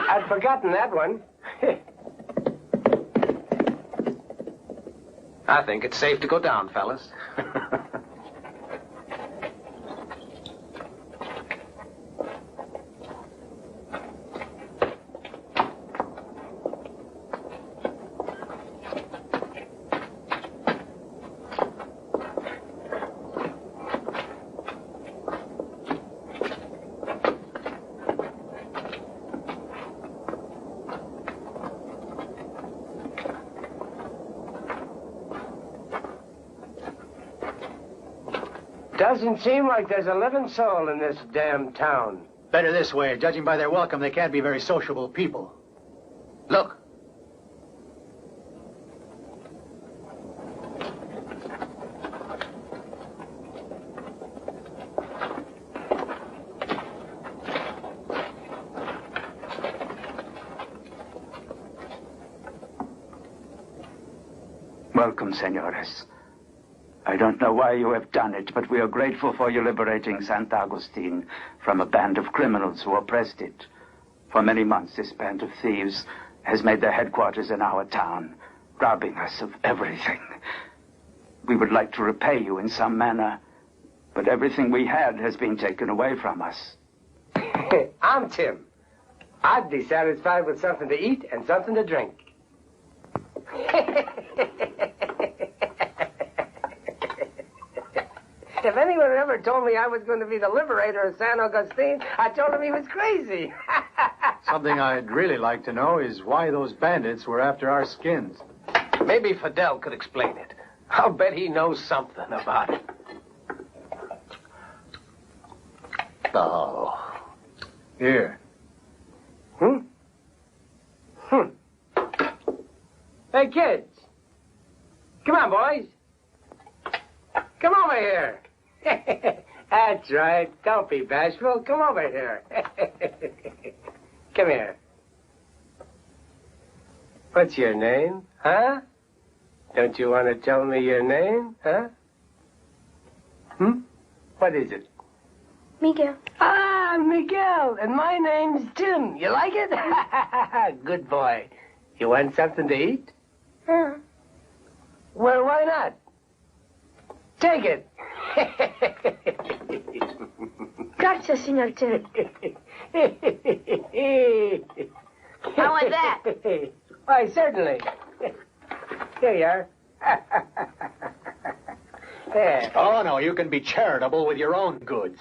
I'd forgotten that one. I think it's safe to go down, fellas. Doesn't seem like there's a living soul in this damn town. Better this way. Judging by their welcome, they can't be very sociable people. Look. Welcome, senores. I don't know why you have done it, but we are grateful for you liberating St. Augustine from a band of criminals who oppressed it. For many months, this band of thieves has made their headquarters in our town, robbing us of everything. We would like to repay you in some manner, but everything we had has been taken away from us. I'm Tim. I'd be satisfied with something to eat and something to drink. If anyone ever told me I was going to be the liberator of San Augustine, I told him he was crazy. Something I'd really like to know is why those bandits were after our skins. Maybe Fidel could explain it. I'll bet he knows something about it. Oh. Here. Hey, kids. Come on, boys. Come over here. That's right. Don't be bashful. Come over here. Come here. What's your name, huh? Don't you want to tell me your name, huh? What is it? Miguel. Ah, Miguel. And my name's Tim. You like it? Good boy. You want something to eat? Yeah. Well, why not? Take it. Gracias, Senor Tim. How was that? Why, certainly. Here you are. There. Oh, no, you can be charitable with your own goods.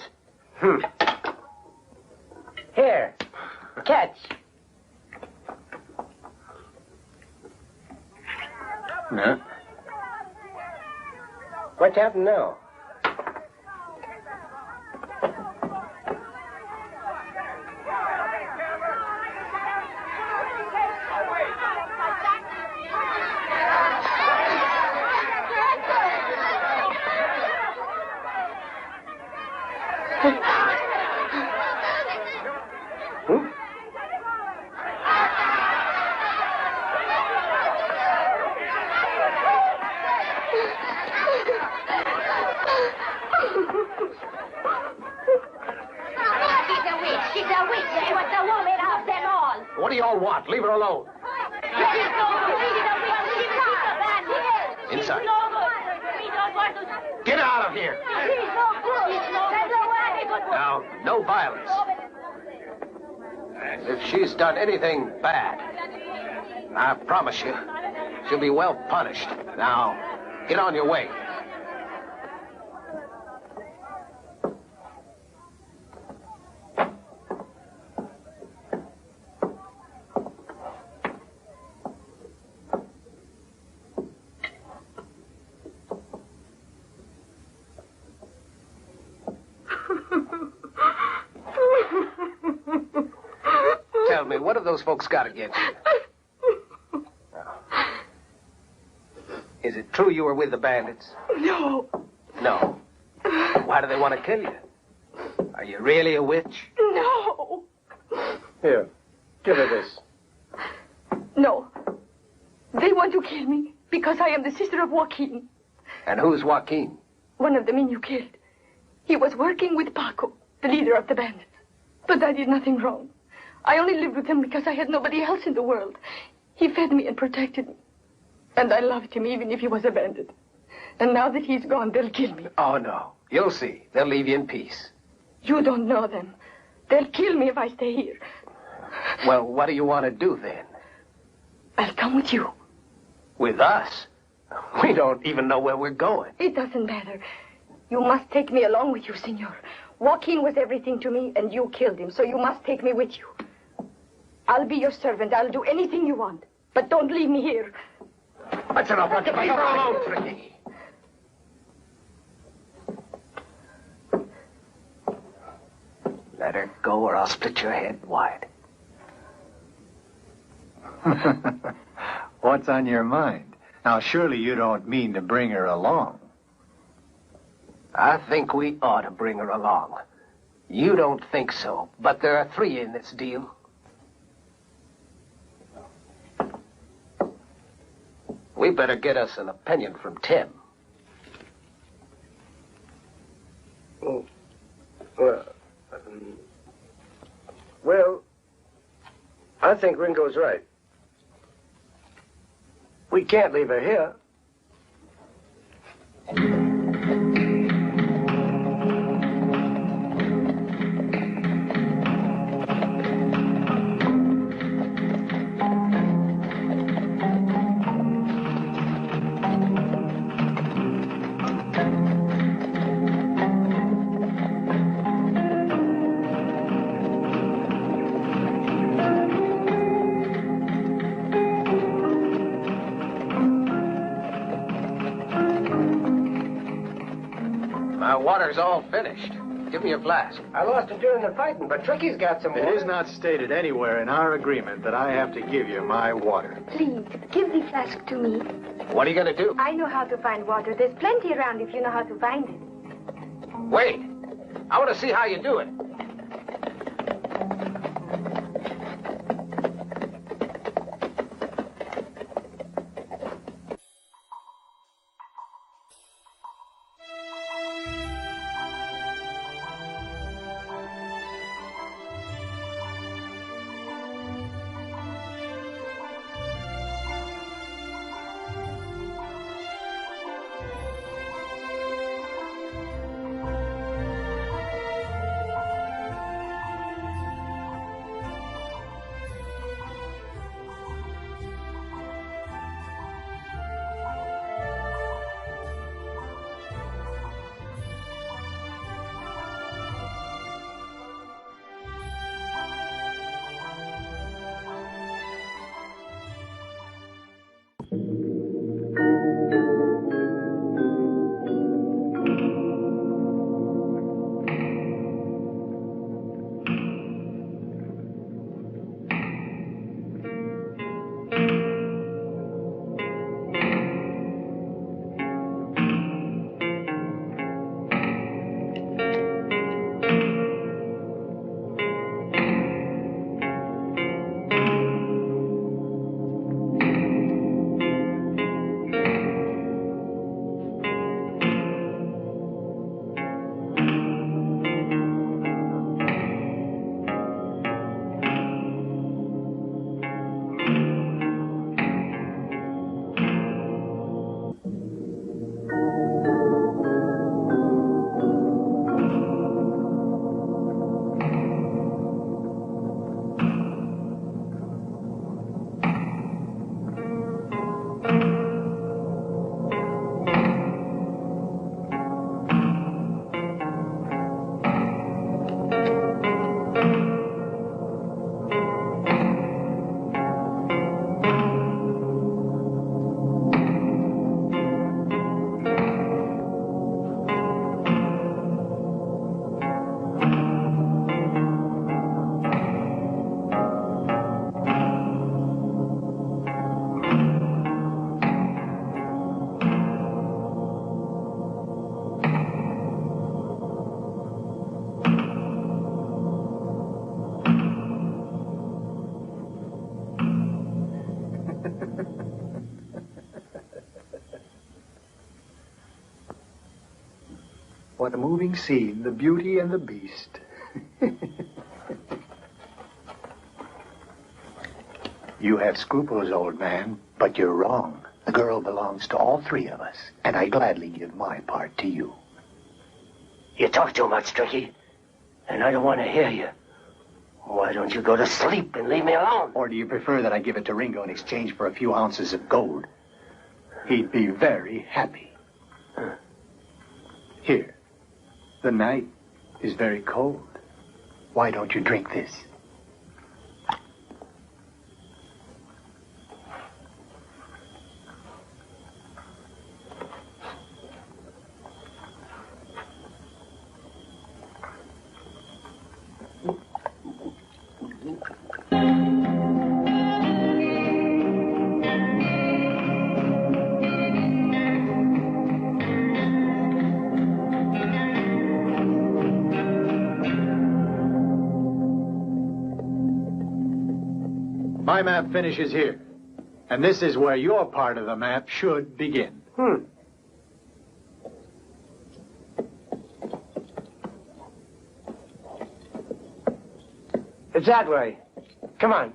Here. Catch. No. What's happened now? What do you all want? Leave her alone. Inside. Get out of here. Now, no violence. If she's done anything bad, I promise you, she'll be well punished. Now, get on your way. Tell me, what have those folks got against you? Is it true you were with the bandits? No. No. Why do they want to kill you? Are you really a witch? No. Here, give her this. No. They want to kill me because I am the sister of Joaquin. And who's Joaquin? One of the men you killed. He was working with Paco, the leader of the bandits. But I did nothing wrong. I only lived with him because I had nobody else in the world. He fed me and protected me. And I loved him even if he was a bandit. And now that he's gone, they'll kill me. Oh, no. You'll see. They'll leave you in peace. You don't know them. They'll kill me if I stay here. Well, what do you want to do then? I'll come with you. With us? We don't even know where we're going. It doesn't matter. You must take me along with you, senor. Joaquin was everything to me, and you killed him, so you must take me with you. I'll be your servant. I'll do anything you want. But don't leave me here. That's enough. Leave her alone, Tricky. Let her go or I'll split your head wide. What's on your mind? Now, surely you don't mean to bring her along. I think we ought to bring her along. You don't think so, but there are 3 in this deal. We better get us an opinion from Tim. Oh, well, I think Ringo's right. We can't leave her here. My water's all finished. Give me a flask. I lost it during the fighting, but Tricky's got some It water. is not stated anywhere in our agreement that I have to give you my water. Please, give the flask to me. What are you going to do? I know how to find water. There's plenty around if you know how to find it. Wait. I want to see how you do it. What a moving scene, the Beauty and the Beast. You have scruples, old man, but you're wrong. The girl belongs to all three of us, and I gladly give my part to you. You talk too much, Tricky, and I don't want to hear you. Why don't you go to sleep and leave me alone? Or do you prefer that I give it to Ringo in exchange for a few ounces of gold? He'd be very happy. Here, the night is very cold. Why don't you drink this? My map finishes here. And this is where your part of the map should begin. It's that way. Come on.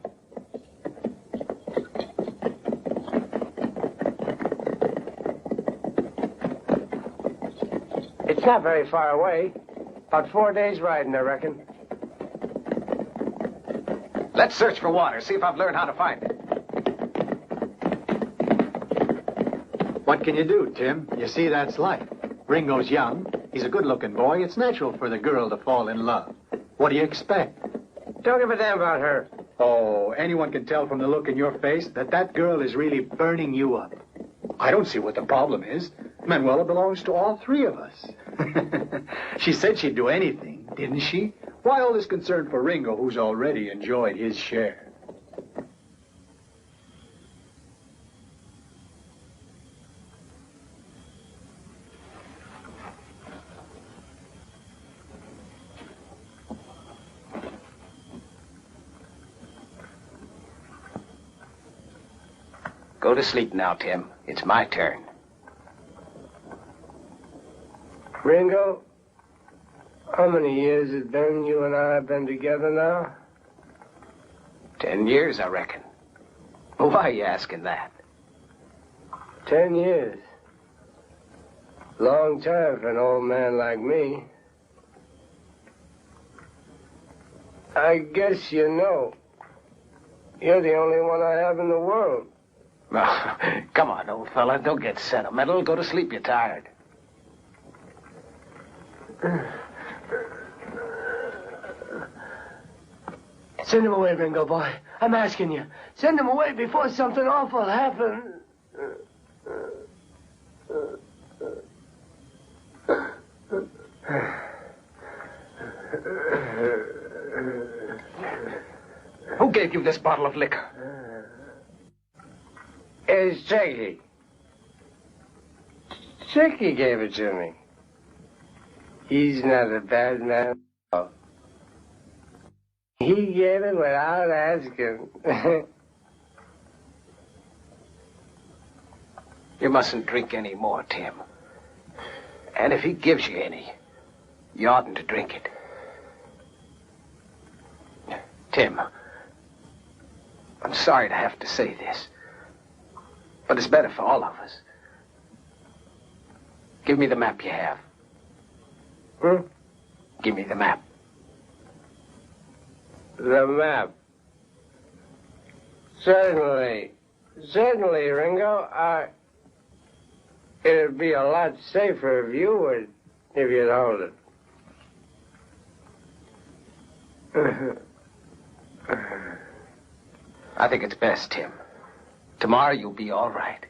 It's not very far away. About 4 days riding, I reckon. Let's search for water, see if I've learned how to find it. What can you do, Tim? You see, that's life. Ringo's young. He's a good-looking boy. It's natural for the girl to fall in love. What do you expect? Don't give a damn about her. Oh, anyone can tell from the look in your face that that girl is really burning you up. I don't see what the problem is. Manuela belongs to all three of us. She said she'd do anything, didn't she? Why all this concern for Ringo, who's already enjoyed his share? Go to sleep now, Tim. It's my turn. Ringo, how many years has it been you and I have been together now? 10 years, I reckon. Why are you asking that? 10 years. Long time for an old man like me. I guess you know. You're the only one I have in the world. Come on, old fella. Don't get sentimental. Go to sleep. You're tired. Send him away, Ringo boy. I'm asking you. Send him away before something awful happens. Who gave you this bottle of liquor? It's Tricky. Tricky gave it to me. He's not a bad man. He gave it without asking. You mustn't drink any more, Tim. And if he gives you any, you oughtn't to drink it. Tim, I'm sorry to have to say this, but it's better for all of us. Give me the map you have. Give me the map. The map. Certainly. Certainly, Ringo. It'd be a lot safer if you would, if you'd hold it. I think it's best, Tim. Tomorrow you'll be all right.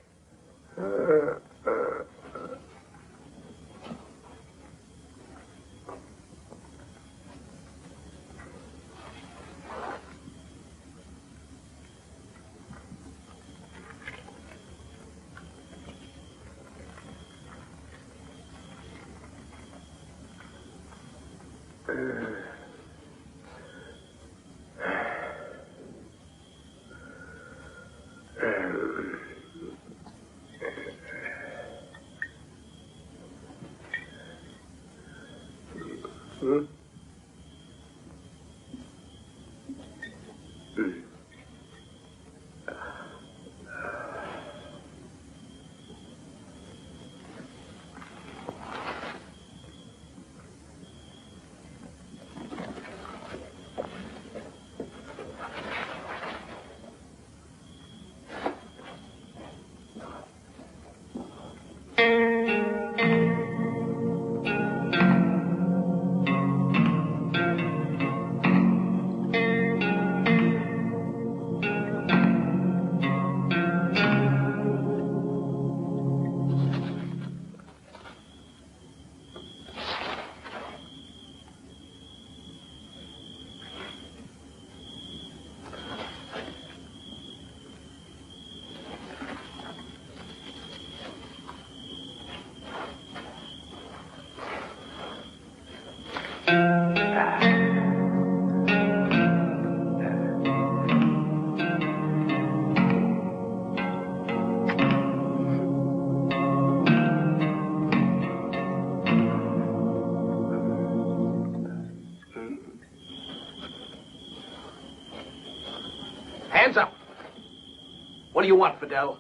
What do you want, Fidel?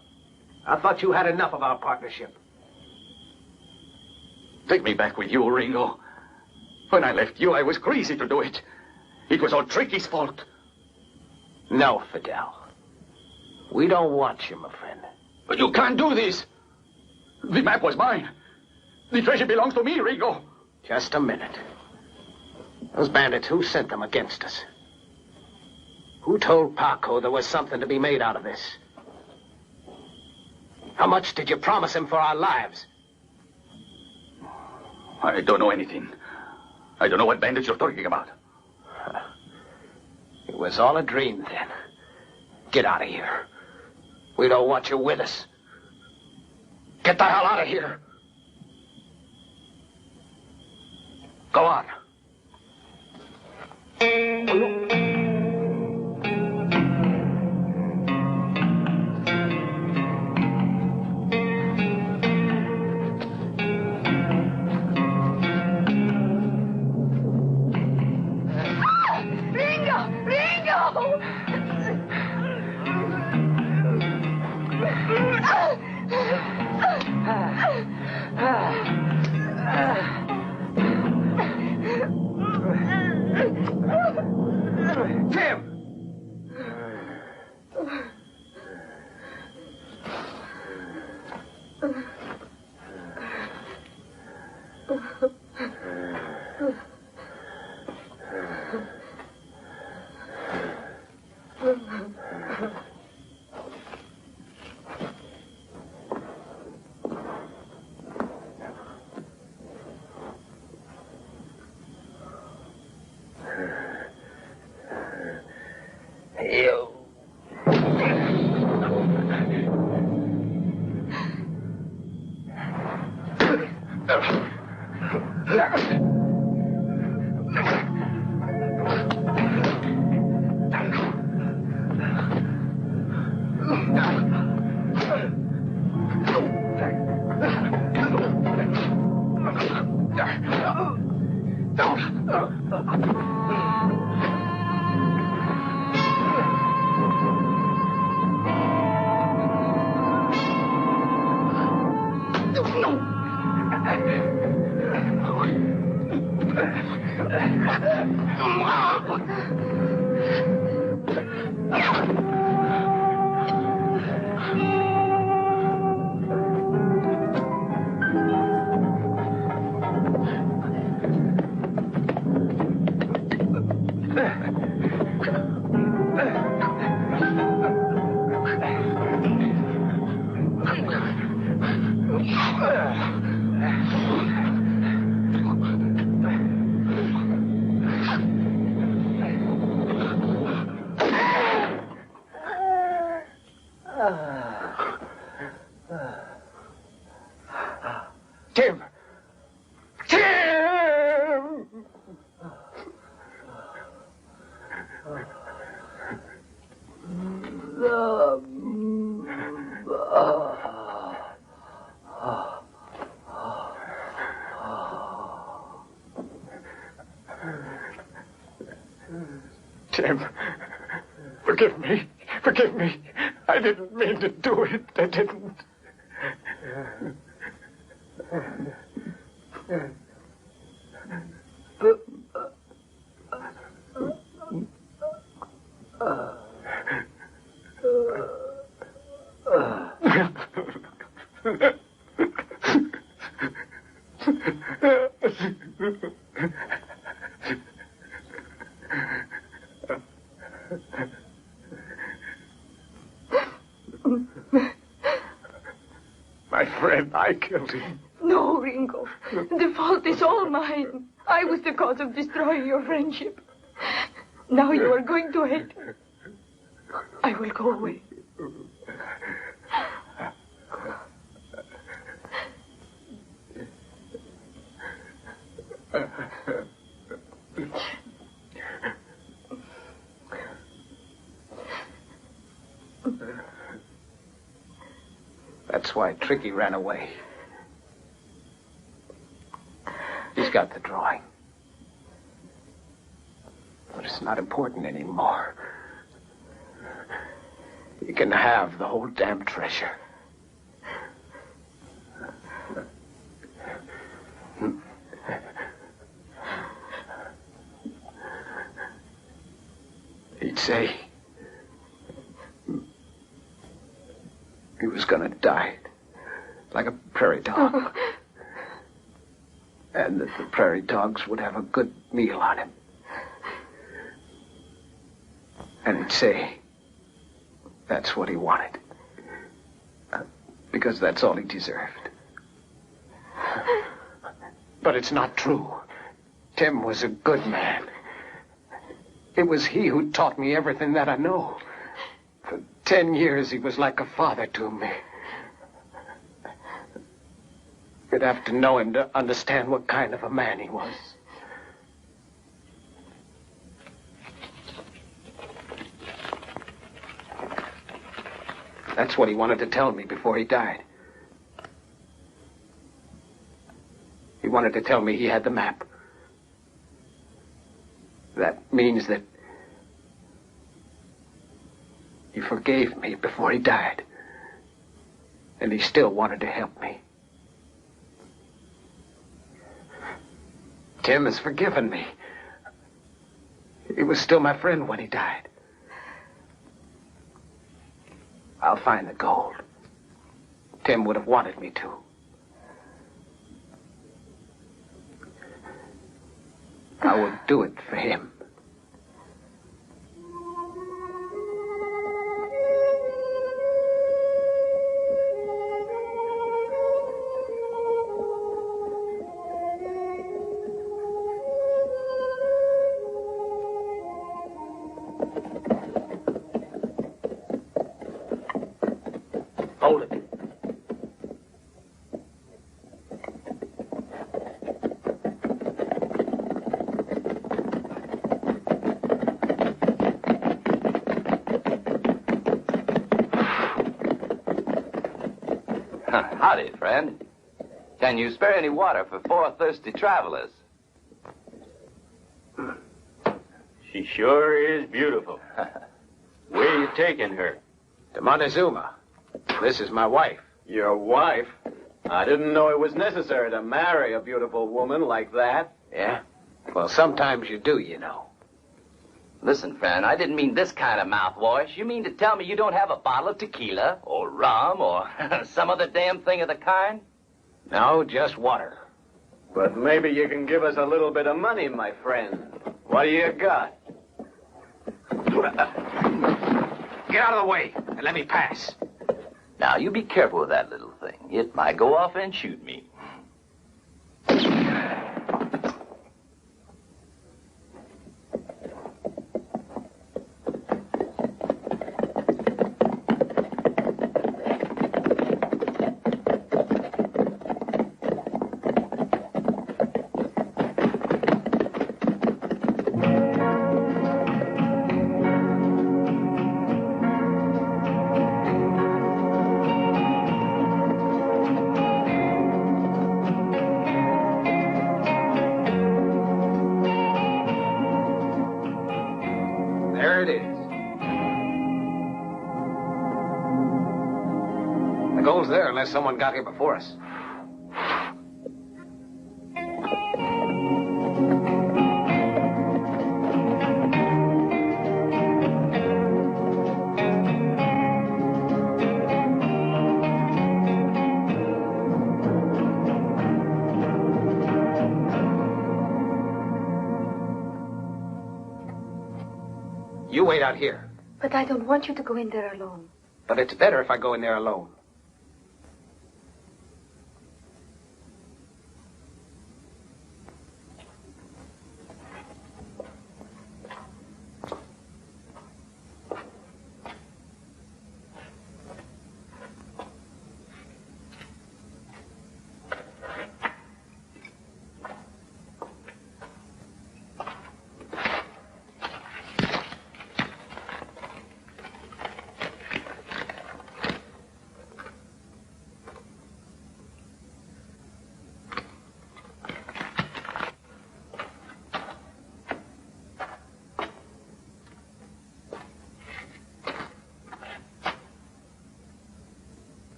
I thought you had enough of our partnership. Take me back with you, Ringo. When I left you, I was crazy to do it. It was all Tricky's fault. No, Fidel. We don't want you, my friend. But you can't do this. The map was mine. The treasure belongs to me, Ringo. Just a minute. Those bandits, who sent them against us? Who told Paco there was something to be made out of this? How much did you promise him for our lives? I don't know anything. I don't know what bandits you're talking about. It was all a dream then. Get out of here. We don't want you with us. Get the hell out of here. Go on. Tim! Tim! Tim, forgive me. Forgive me. I didn't mean to do it. I didn't. My friend, I killed him. No, Ringo. The fault is all mine. I was the cause of destroying your friendship. Now you are going to hate me. I will go away. That's why Tricky ran away. He's got the drawing. But it's not important anymore. You can have the whole damn treasure. He'd say he was gonna die like a prairie dog. And that the prairie dogs would have a good meal on him. And he'd say that's what he wanted. Because that's all he deserved. But it's not true. Tim was a good man. It was he who taught me everything that I know. For 10 years, he was like a father to me. You'd have to know him to understand what kind of a man he was. That's what he wanted to tell me before he died. He wanted to tell me he had the map. That means that he forgave me before he died. And he still wanted to help me. Tim has forgiven me. He was still my friend when he died. I'll find the gold. Tim would have wanted me to. I would do it for him. Hold it. Howdy, friend. Can you spare any water for 4 thirsty travelers? She sure is beautiful. Where are you taking her? To Montezuma. This is my wife. Your wife? I didn't know it was necessary to marry a beautiful woman like that. Yeah? Well, sometimes you do, you know. Listen, friend, I didn't mean this kind of mouthwash. You mean to tell me you don't have a bottle of tequila or rum or some other damn thing of the kind? No, just water. But maybe you can give us a little bit of money, my friend. What do you got? Get out of the way and let me pass. Now, you be careful with that little thing. It might go off and shoot me. There it is. The gold's there unless someone got here before us. You wait out here. But I don't want you to go in there alone. But it's better if I go in there alone.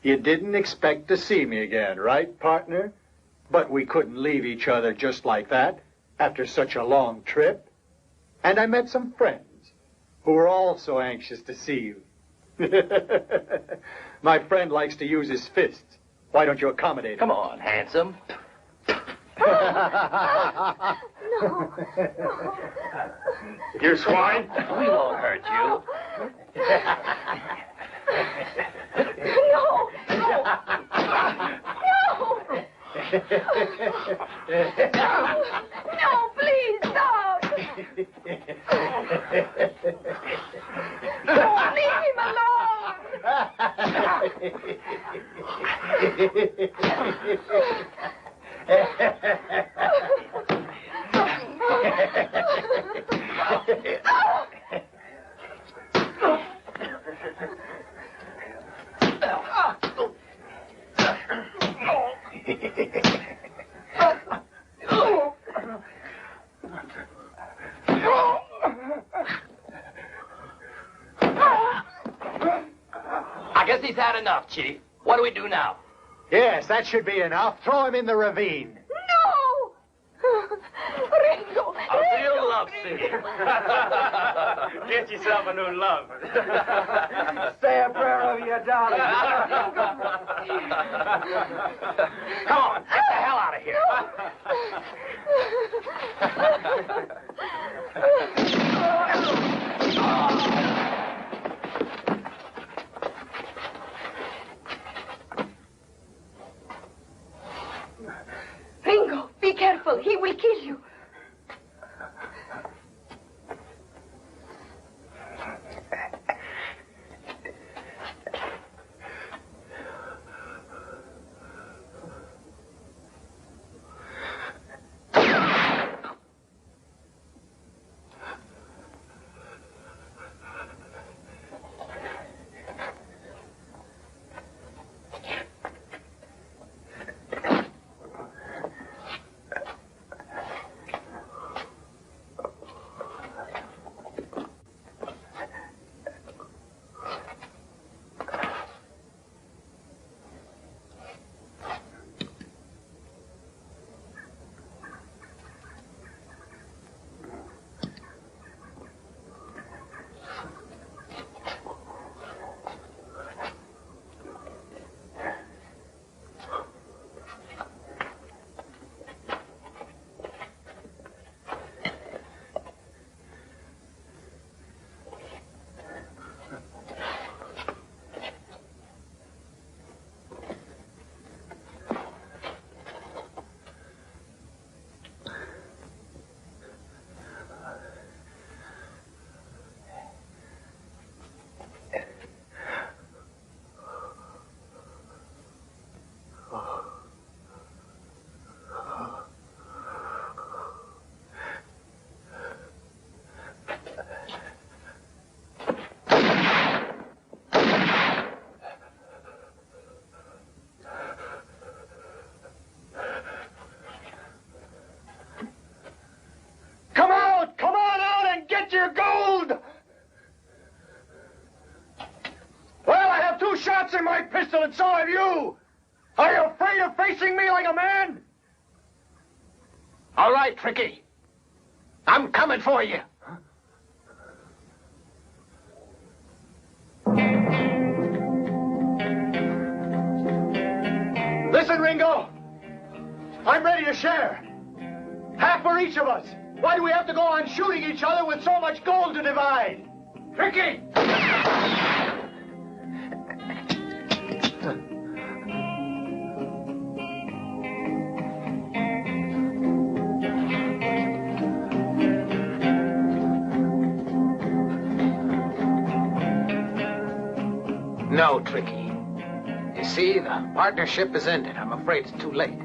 You didn't expect to see me again, right, partner? But we couldn't leave each other just like that after such a long trip. And I met some friends who were also anxious to see you. My friend likes to use his fists. Why don't you accommodate him? Come on, handsome. No. You swine. We won't hurt you. No. No, please stop. Leave him alone. I guess he's had enough, Chief. What do we do now? Yes, that should be enough. Throw him in the ravine. No! Ringo! I'll see you love scene. Get yourself a new love. Say a prayer over your darling. Come on, get the hell out of here. Ringo, be careful. He will kill you. Your gold! Well, I have 2 shots in my pistol, and so have you. Are you afraid of facing me like a man? All right, Tricky. I'm coming for you. Listen, Ringo. I'm ready to share. Half for each of us. Why do we have to go on shooting each other with so much gold to divide? Tricky! No, Tricky. You see, the partnership is ended. I'm afraid it's too late.